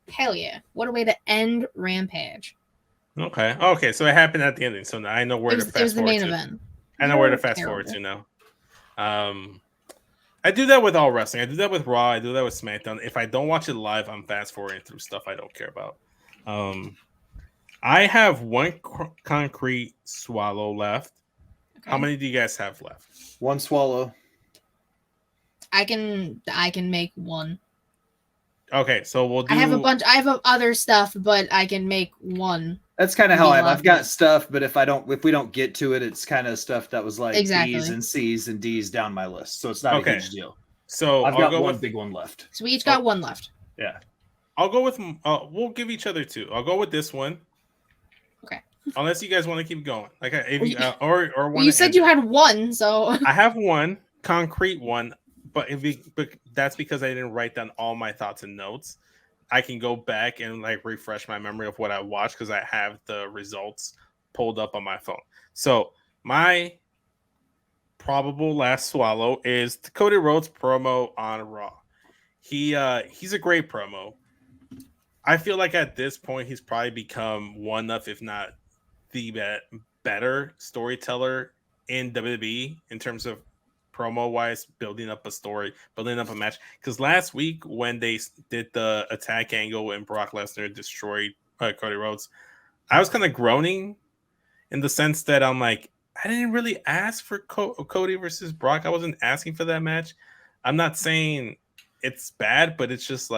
hell yeah. What a way to end Rampage. Okay, so it happened at the ending, so now I know where to fast forward to. It was the main event. I know where to fast forward to now. I do that with all wrestling. I do that with Raw. I do that with SmackDown. If I don't watch it live, I'm fast forwarding through stuff I don't care about. I have one concrete swallow left. Okay. How many do you guys have left? One swallow. I can make one. Okay, so we'll do. I have other stuff, but I can make one. That's kind of how I've got stuff, but if we don't get to it, it's kind of stuff that was B's and C's and D's down my list, so it's not a huge deal. So I've got one big one left. So we each got one left. Yeah, I'll go with. We'll give each other two. I'll go with this one. Okay. Unless you guys want to keep going, or one. You said you had one, so I have one concrete one, but that's because I didn't write down all my thoughts and notes. I can go back and refresh my memory of what I watched because I have the results pulled up on my phone. So my probable last swallow is the Cody Rhodes promo on Raw. He's a great promo. I feel like at this point he's probably become one of, if not the better storyteller in WWE in terms of promo wise, building up a story, building up a match. Because last week when they did the attack angle and Brock Lesnar destroyed Cody Rhodes, I was kind of groaning in the sense that I'm like, I didn't really ask for Cody versus Brock. I wasn't asking for that match. I'm not saying it's bad, but it's just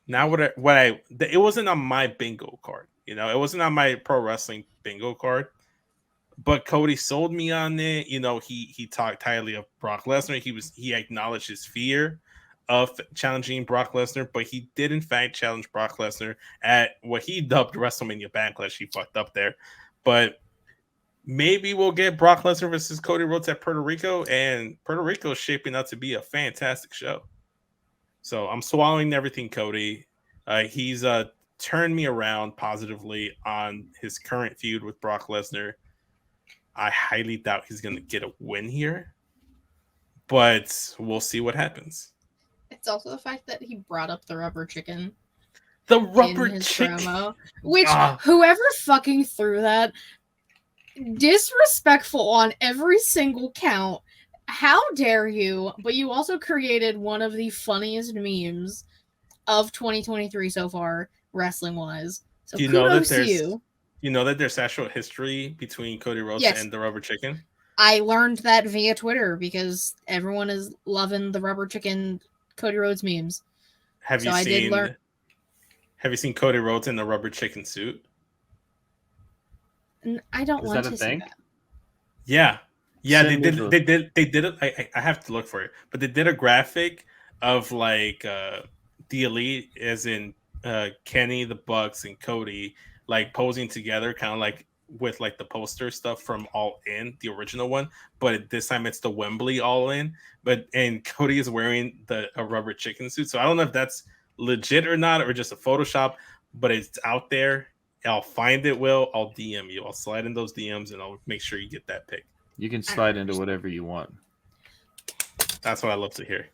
now it wasn't on my bingo card. It wasn't on my pro wrestling bingo card. But Cody sold me on it. You know, he talked highly of Brock Lesnar. He acknowledged his fear of challenging Brock Lesnar, but he did in fact challenge Brock Lesnar at what he dubbed WrestleMania Backlash. He fucked up there, but maybe we'll get Brock Lesnar versus Cody Rhodes at Puerto Rico, and Puerto Rico is shaping up to be a fantastic show. So I'm swallowing everything, Cody. He's turned me around positively on his current feud with Brock Lesnar. I highly doubt he's going to get a win here, but we'll see what happens. It's also the fact that he brought up the rubber chicken. The rubber in his chicken, promo, which whoever fucking threw that, disrespectful on every single count. How dare you? But you also created one of the funniest memes of 2023 so far, wrestling wise. So do you know that there's actual history between Cody Rhodes and the rubber chicken? I learned that via Twitter because everyone is loving the rubber chicken Cody Rhodes memes. Have you seen Cody Rhodes in the rubber chicken suit? I don't want to see that. Yeah. They did it. I have to look for it, but they did a graphic of like the Elite, as in Kenny, the Bucks, and Cody, like posing together, kind of like with like the poster stuff from All In, the original one, but this time it's the Wembley All In. And Cody is wearing a rubber chicken suit, so I don't know if that's legit or not, or just a Photoshop, but it's out there. I'll find it. I'll DM you. I'll slide in those DMs and I'll make sure you get that pic. You can slide into whatever you want. That's what I love to hear.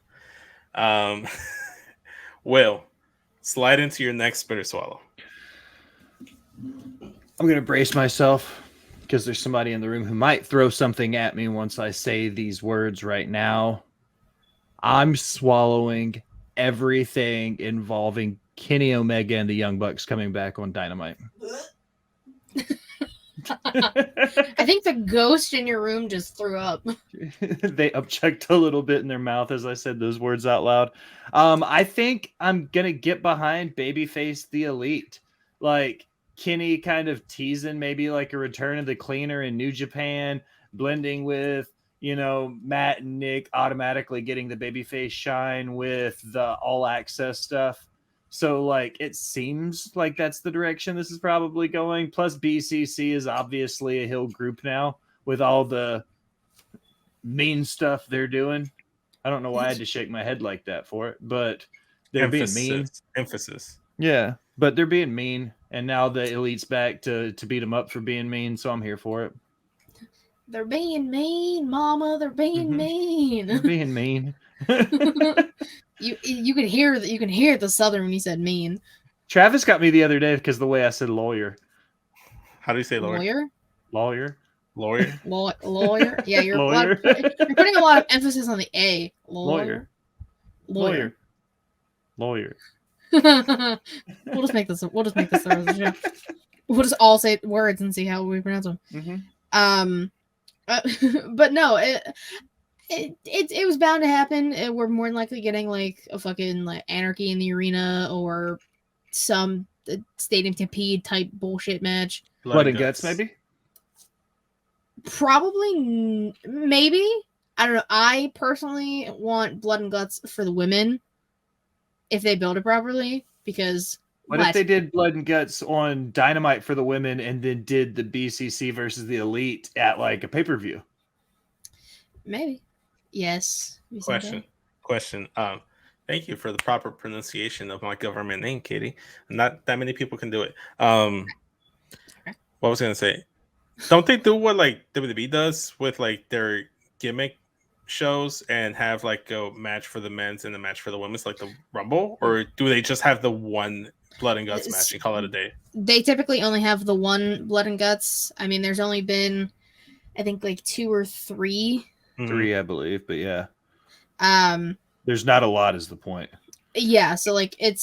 Will, slide into your next Spit or Swallow. I'm going to brace myself because there's somebody in the room who might throw something at me once I say these words right now. I'm swallowing everything involving Kenny Omega and the Young Bucks coming back on Dynamite. I think the ghost in your room just threw up. They upchucked a little bit in their mouth as I said those words out loud. I think I'm going to get behind Babyface the Elite. Like Kenny kind of teasing maybe like a return of the Cleaner in New Japan, blending with, Matt and Nick automatically getting the Babyface shine with the All Access stuff. So, like, it seems like that's the direction this is probably going. Plus, BCC is obviously a heel group now with all the mean stuff they're doing. I don't know why I had to shake my head like that for it, but they're being mean. Emphasis. Yeah, but they're being mean, and now the Elite's back to beat them up for being mean, so I'm here for it. They're being mean, Mama. They're being mean. They're being mean. You can hear the Southern when you said mean. Travis got me the other day because the way I said lawyer. How do you say lawyer? Lawyer. Lawyer. Yeah, you're lawyer. You're putting a lot of emphasis on the A. Lawyer. We'll just make this. We'll just make this. We'll just all say words and see how we pronounce them. Mm-hmm. But no, it was bound to happen. We're more than likely getting like a fucking like Anarchy in the Arena or some Stadium Stampede type bullshit match. Blood and guts, maybe. Probably, maybe. I don't know. I personally want Blood and Guts for the women if they build it properly, because. What if they did Blood and Guts on Dynamite for the women and then did the BCC versus the Elite at like a pay-per-view? Maybe. Yes. Question. Thank you for the proper pronunciation of my government name, Katie. Not that many people can do it. What was I going to say? Don't they do what like WWE does with like their gimmick shows and have like a match for the men's and a match for the women's, like the Rumble? Or do they just have the one Blood and Guts match and call it a day? They typically only have the one Blood and Guts. I mean, there's only been, I think, like 2 or 3. 3, I believe, but yeah. There's not a lot is the point. Yeah, so like they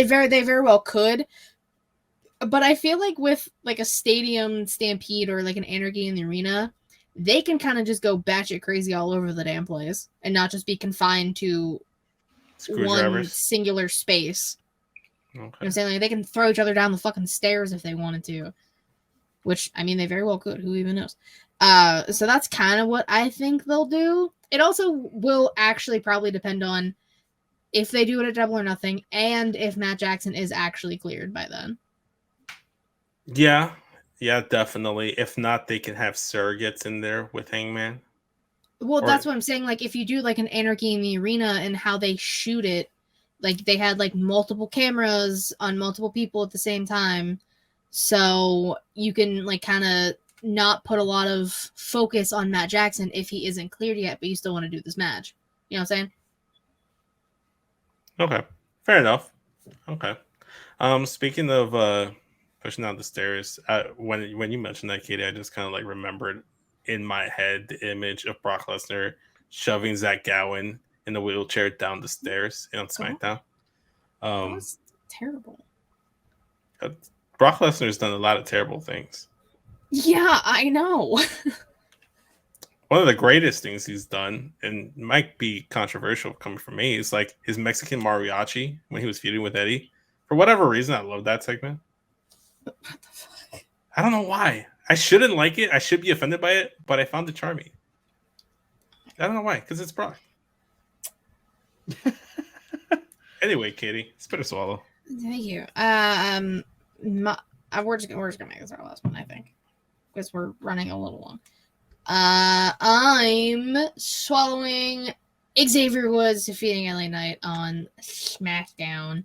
very well could. But I feel like with like a Stadium Stampede or like an Anarchy in the Arena, they can kind of just go batshit crazy all over the damn place and not just be confined to one singular space. Okay. You know what I'm saying? Like, they can throw each other down the fucking stairs if they wanted to. which, I mean, they very well could. Who even knows? So that's kind of what I think they'll do. It also will actually probably depend on if they do it at Double or Nothing and if Matt Jackson is actually cleared by then. Yeah, definitely. If not, they can have surrogates in there with Hangman. Well, that's what I'm saying. Like, if you do like an Anarchy in the Arena and how they shoot it, like they had like multiple cameras on multiple people at the same time, so you can like kind of not put a lot of focus on Matt Jackson if he isn't cleared yet, but you still want to do this match. You know what I'm saying? Okay, fair enough. Okay. Speaking of pushing down the stairs, when you mentioned that, Katie, I just kind of like remembered in my head the image of Brock Lesnar shoving Zach Gowen in the wheelchair down the stairs on SmackDown. That was terrible. Brock Lesnar's done a lot of terrible things. Yeah, I know. One of the greatest things he's done, and might be controversial coming from me, is like his Mexican mariachi when he was feuding with Eddie. For whatever reason, I love that segment. What the fuck? I don't know why. I shouldn't like it. I should be offended by it, but I found it charming. I don't know why, because it's Brock. Anyway, Katie, spit or swallow. Thank you. We're just gonna make this our last one, I think, because we're running a little long. I'm swallowing Xavier Woods defeating LA Knight on SmackDown.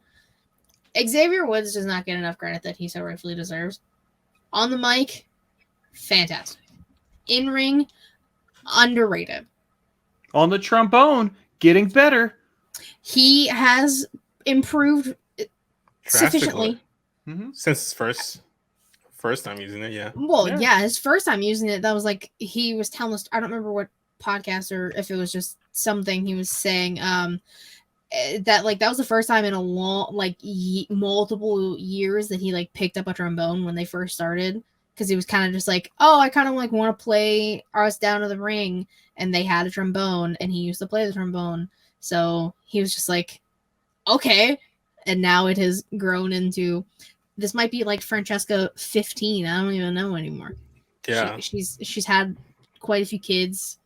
Xavier Woods does not get enough credit that he so rightfully deserves. On the mic, fantastic. In ring, underrated. On the trombone, getting better. He has improved sufficiently. Mm-hmm. Since his first time using it, yeah. Well, yeah, his first time using it, that was like he was telling us. I don't remember what podcast or if it was just something he was saying. That like that was the first time in a long multiple years that he like picked up a trombone when they first started, because he was kind of just like, oh, I kind of like want to play us down to the ring, and they had a trombone and he used to play the trombone, so he was just like, okay, and now it has grown into. This might be like Francesca 15. I don't even know anymore. Yeah, she's had quite a few kids.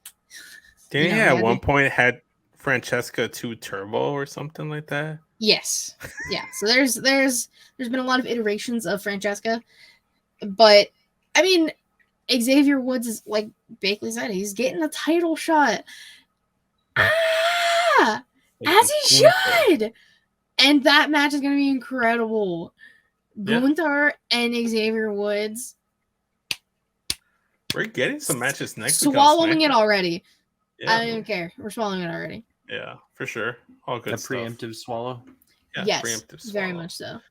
Didn't he at one point had Francesca 2 Turbo or something like that? Yes, yeah. So there's been a lot of iterations of Francesca, but I mean, Xavier Woods is like Bakley said, he's getting a title shot. As he should, and that match is gonna be incredible. Yeah. Gunther and Xavier Woods. We're getting some matches next week. Swallowing it already. Yeah. I don't even care. We're swallowing it already. Yeah, for sure. All good A stuff. preemptive swallow. Yeah, yes, preemptive swallow. very much so.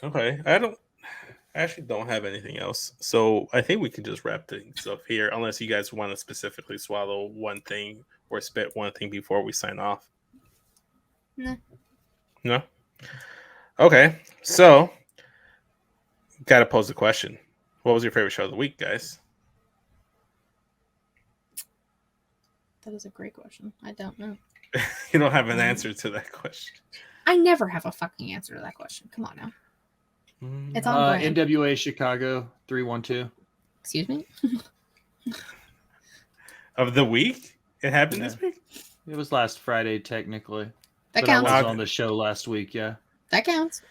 Okay. I actually don't have anything else. So I think we can just wrap things up here, unless you guys want to specifically swallow one thing or spit one thing before we sign off. No? Okay. So gotta pose the question. What was your favorite show of the week, guys? That is a great question. I don't know. You don't have an answer to that question. I never have a fucking answer to that question. Come on now. It's on brand. NWA Chicago 312. Excuse me? Of the week? It happened this week? It was last Friday, technically. That but counts. I was on the show last week, yeah. That counts.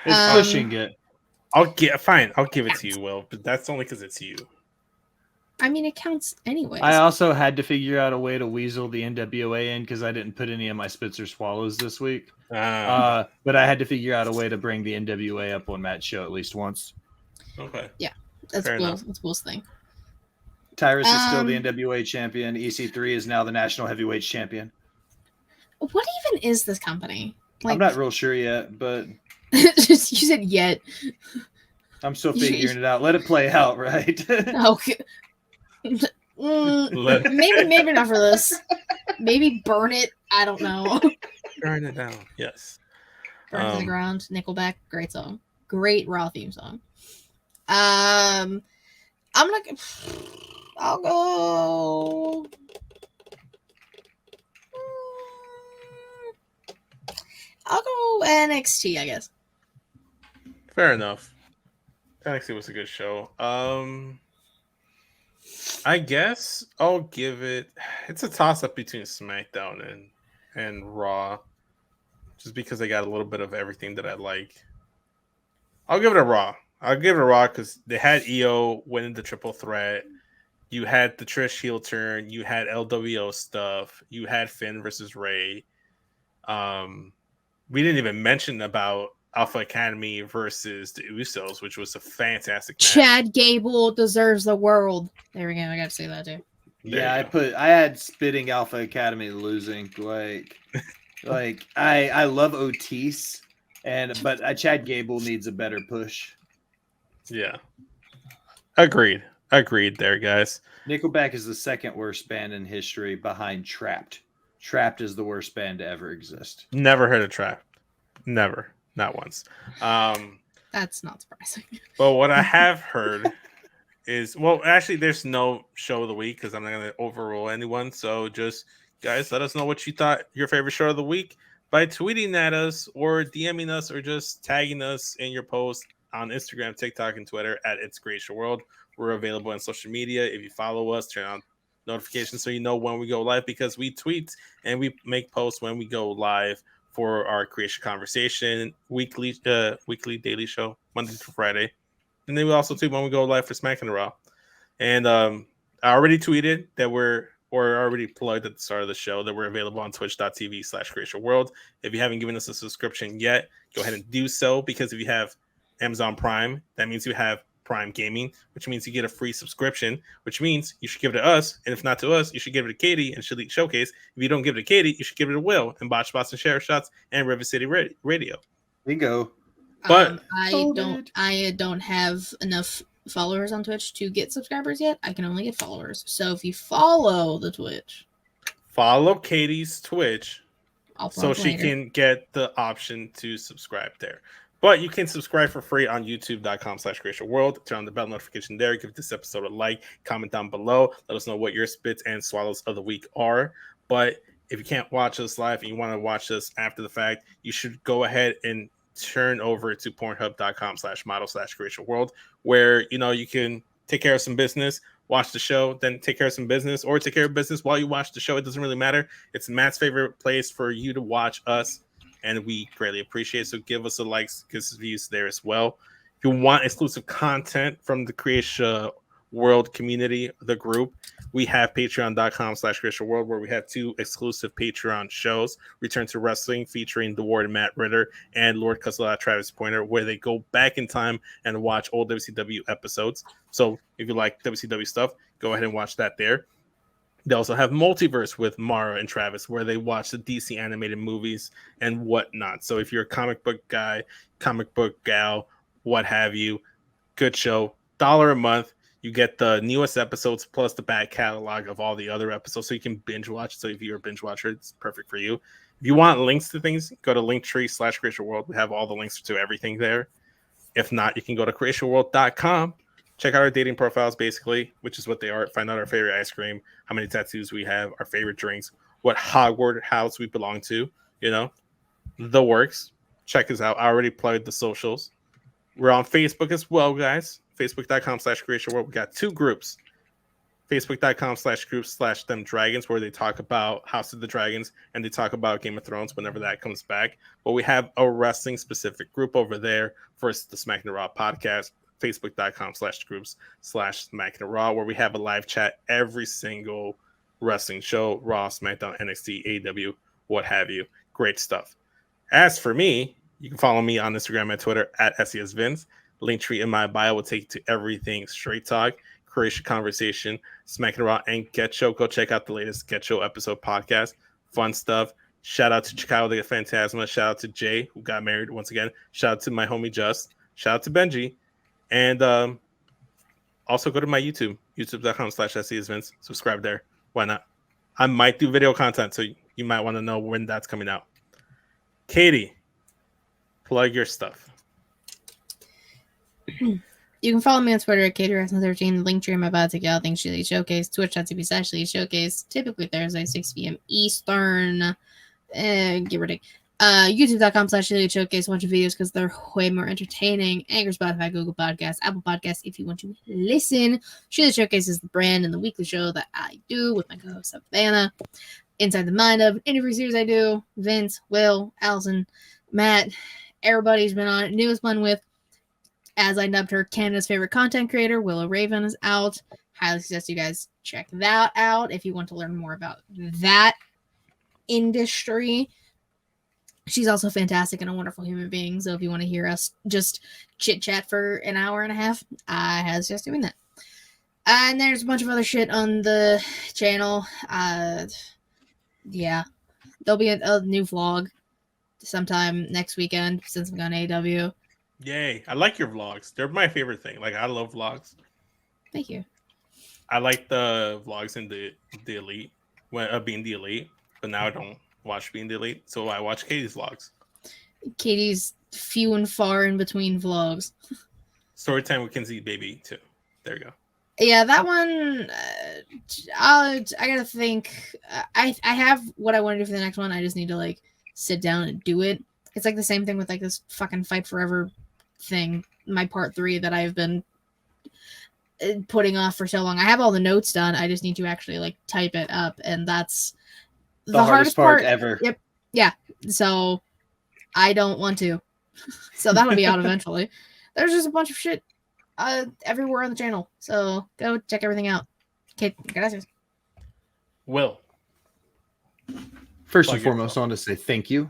It's pushing it. I'll give it to you, Will, but that's only because it's you. I mean, it counts anyways. I also had to figure out a way to weasel the NWA in because I didn't put any of my spits or swallows this week. But I had to figure out a way to bring the NWA up on Matt's show at least once. Okay. Yeah, that's Will's thing. Tyrus is still the NWA champion. EC3 is now the national heavyweight champion. What even is this company? I'm not real sure yet, but you said yet. I'm still figuring it out. Let it play out, right? Okay. Maybe not for this. Maybe burn it. I don't know. Burn it down. Yes. Burn to the ground. Nickelback. Great song. Great Raw theme song. I'll go. I'll go NXT, I guess. Fair enough. NXT was a good show. I guess I'll give it. It's a toss up between SmackDown and Raw, just because they got a little bit of everything that I like. I'll give it a Raw. I'll give it a Raw because they had EO winning the triple threat. You had the Trish heel turn. You had LWO stuff. You had Finn versus Ray. We didn't even mention about Alpha Academy versus the Usos, which was a fantastic match. Chad Gable deserves the world. There we go. I got to say that too. Yeah, I had spitting Alpha Academy losing. Like I love Otis, but Chad Gable needs a better push. Yeah, agreed there, guys. Nickelback is the second worst band in history behind Trapped. Trapped is the worst band to ever exist. Never heard of Trapped. Never. Not once. That's not surprising. But what I have heard is, well, actually, there's no show of the week because I'm not going to overrule anyone. So just, guys, let us know what you thought your favorite show of the week by tweeting at us or DMing us or just tagging us in your post on Instagram, TikTok, and Twitter at It's Creation World. We're available on social media. If you follow us, turn on notifications so you know when we go live, because we tweet and we make posts when we go live for our creation conversation weekly daily show Monday through Friday, and then we also tweet when we go live for Smackin It Raw. And I already tweeted that already plugged at the start of the show that we're available on twitch.tv/creationworld. If you haven't given us a subscription yet, go ahead and do so, because if you have Amazon Prime, that means you have Prime Gaming, which means you get a free subscription, which means you should give it to us. And if not to us, you should give it to Katie and Shalik Showcase. If you don't give it to Katie, you should give it to Will and Botch Spots and Share Shots and River City Radio. Bingo. But I don't have enough followers on Twitch to get subscribers yet. I can only get followers. So if you follow the Twitch, follow Katie's Twitch so she later. can get the option to subscribe there. But you can subscribe for free on youtube.com/creationworld. Turn on the bell notification there. Give this episode a like. Comment down below. Let us know what your spits and swallows of the week are. But if you can't watch us live and you want to watch us after the fact, you should go ahead and turn over to pornhub.com/model/creationworld, where you can take care of some business, watch the show, then take care of some business, or take care of business while you watch the show. It doesn't really matter. It's Matt's favorite place for you to watch us, and we greatly appreciate it. So give us a like, give us views there as well. If you want exclusive content from the Creation World community, the group, we have patreon.com/creationworld, where we have 2 exclusive Patreon shows: Return to Wrestling, featuring the Warden Matt Ritter and Lord Cuzzle Travis Pointer, where they go back in time and watch old WCW episodes. So if you like WCW stuff, go ahead and watch that there. They also have Multiverse with Mara and Travis, where they watch the DC animated movies and whatnot. So if you're a comic book guy, comic book gal, what have you, good show. $1 a month. You get the newest episodes plus the back catalog of all the other episodes, so you can binge watch. So if you're a binge watcher, it's perfect for you. If you want links to things, go to linktree/creationworld. We have all the links to everything there. If not, you can go to creationworld.com. Check out our dating profiles, basically, which is what they are. Find out our favorite ice cream, how many tattoos we have, our favorite drinks, what Hogwarts house we belong to, the works. Check us out. I already plugged the socials. We're on Facebook as well, guys. Facebook.com/creationworld. We got 2 groups. Facebook.com/groups/them dragons, where they talk about House of the Dragons and they talk about Game of Thrones whenever that comes back. But we have a wrestling specific group over there for the Smackin It Raw podcast. Facebook.com/groups/Smackin It Raw, where we have a live chat every single wrestling show: Raw, SmackDown, NXT, AEW, what have you. Great stuff. As for me, you can follow me on Instagram and Twitter at SESVince. Linktree in my bio will take you to everything straight talk, creation conversation, Smackin It Raw, and Get Show. Go check out the latest Get Show episode podcast. Fun stuff. Shout out to Chicago the Phantasma. Shout out to Jay, who got married once again. Shout out to my homie Just. Shout out to Benji. And also go to my YouTube, youtube.com/SESVince. Subscribe there. Why not? I might do video content, so you might want to know when that's coming out. Katie, plug your stuff. You can follow me on Twitter at KatieRassman13. Link tree in my bio to get all things Shilly Showcase. Twitch.tv/Shilly Showcase. Typically Thursday, 6 p.m. Eastern. Give or take. YouTube.com/Chili Showcase. Watch videos because they're way more entertaining. Anchor, Spotify, Google Podcasts, Apple Podcasts. If you want to listen, Chili Showcase is the brand and the weekly show that I do with my co-host Savannah. Inside the Mind of interview series I do. Vince, Will, Allison, Matt, everybody's been on it. Newest one with, as I dubbed her, Canada's favorite content creator, Willow Raven, is out. Highly suggest you guys check that out if you want to learn more about that industry. She's also fantastic and a wonderful human being. So if you want to hear us just chit chat for an hour and a half, I highly suggest doing that. And there's a bunch of other shit on the channel. Yeah, there'll be a new vlog sometime next weekend since I'm going to AW. Yay! I like your vlogs. They're my favorite thing. Like, I love vlogs. Thank you. I like the vlogs in the Elite, when being the Elite, but now I don't watch being the Elite, so I watch Katie's vlogs. Katie's few and far in between vlogs. Storytime with Kinzy, baby, too. There you go. Yeah, that one. I gotta think. I have what I want to do for the next one. I just need to like sit down and do it. It's like the same thing with like this fucking Fight Forever thing. My part 3 that I've been putting off for so long. I have all the notes done. I just need to actually like type it up, and that's the hardest part ever. Yep. Yeah. So I don't want to. So that'll be out eventually. There's just a bunch of shit everywhere on the channel. So go check everything out. Okay, gracias. Will. First and foremost, I want to say thank you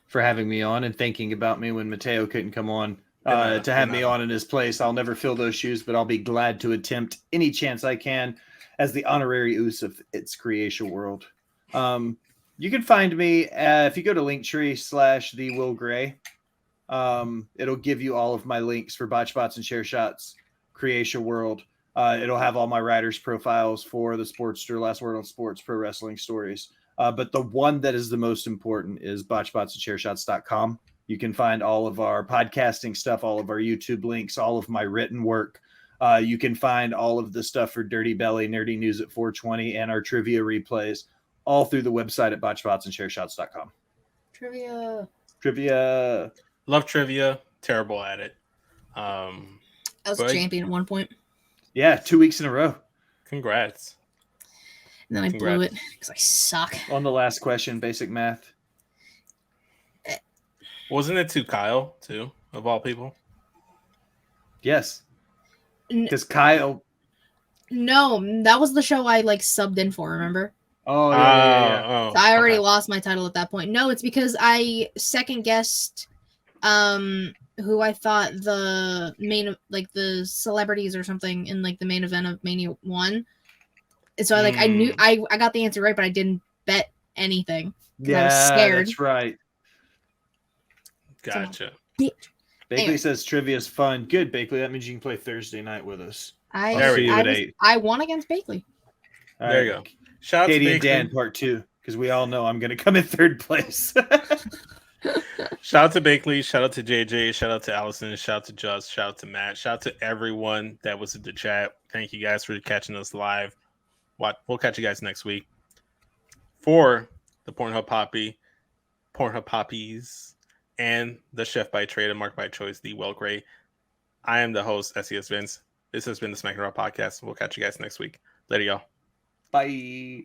for having me on and thinking about me when Mateo couldn't come on. To have me on in his place. I'll never fill those shoes, but I'll be glad to attempt any chance I can as the honorary oos of its creation world. You can find me if you go to Linktree / the Will Gray. It'll give you all of my links for Botch Bots and Share Shots, Creation World. It'll have all my writers' profiles for the Sportster, Last Word on Sports, Pro Wrestling Stories. But the one that is the most important is botchbotsandshareshots.com. You can find all of our podcasting stuff, all of our YouTube links, all of my written work. You can find all of the stuff for Dirty Belly, Nerdy News at 420, and our trivia replays all through the website at botchbotsandshareshots.com. Trivia. Love trivia. Terrible at it. I was a champion at one point. Yeah, 2 weeks in a row. Congrats. And then I blew it because I suck. On the last question, basic math. Wasn't it to Kyle, too, of all people? Yes. Because Kyle... No, that was the show I, like, subbed in for, remember? Oh, yeah. So I already lost my title at that point. No, it's because I second-guessed who I thought the main... Like, the celebrities or something in, like, the main event of Mania 1. So, I knew... I got the answer right, but I didn't bet anything. Yeah, I was scared. That's right. Gotcha. Bakley anyway. Says trivia is fun. Good, Bakley. That means you can play Thursday night with us. I won against Bakley. There you go. Shout out Katie to and Dan part 2, because we all know I'm going to come in 3rd place. Shout out to Bakley. Shout out to JJ. Shout out to Allison. Shout out to Just. Shout out to Matt. Shout out to everyone that was in the chat. Thank you guys for catching us live. We'll catch you guys next week for the Pornhub Poppies, and the Chef by Trade and Mark by Choice, the Will Gray. I am the host, SES Vince. This has been the Smackin It Raw Podcast. We'll catch you guys next week. Later, y'all. Bye.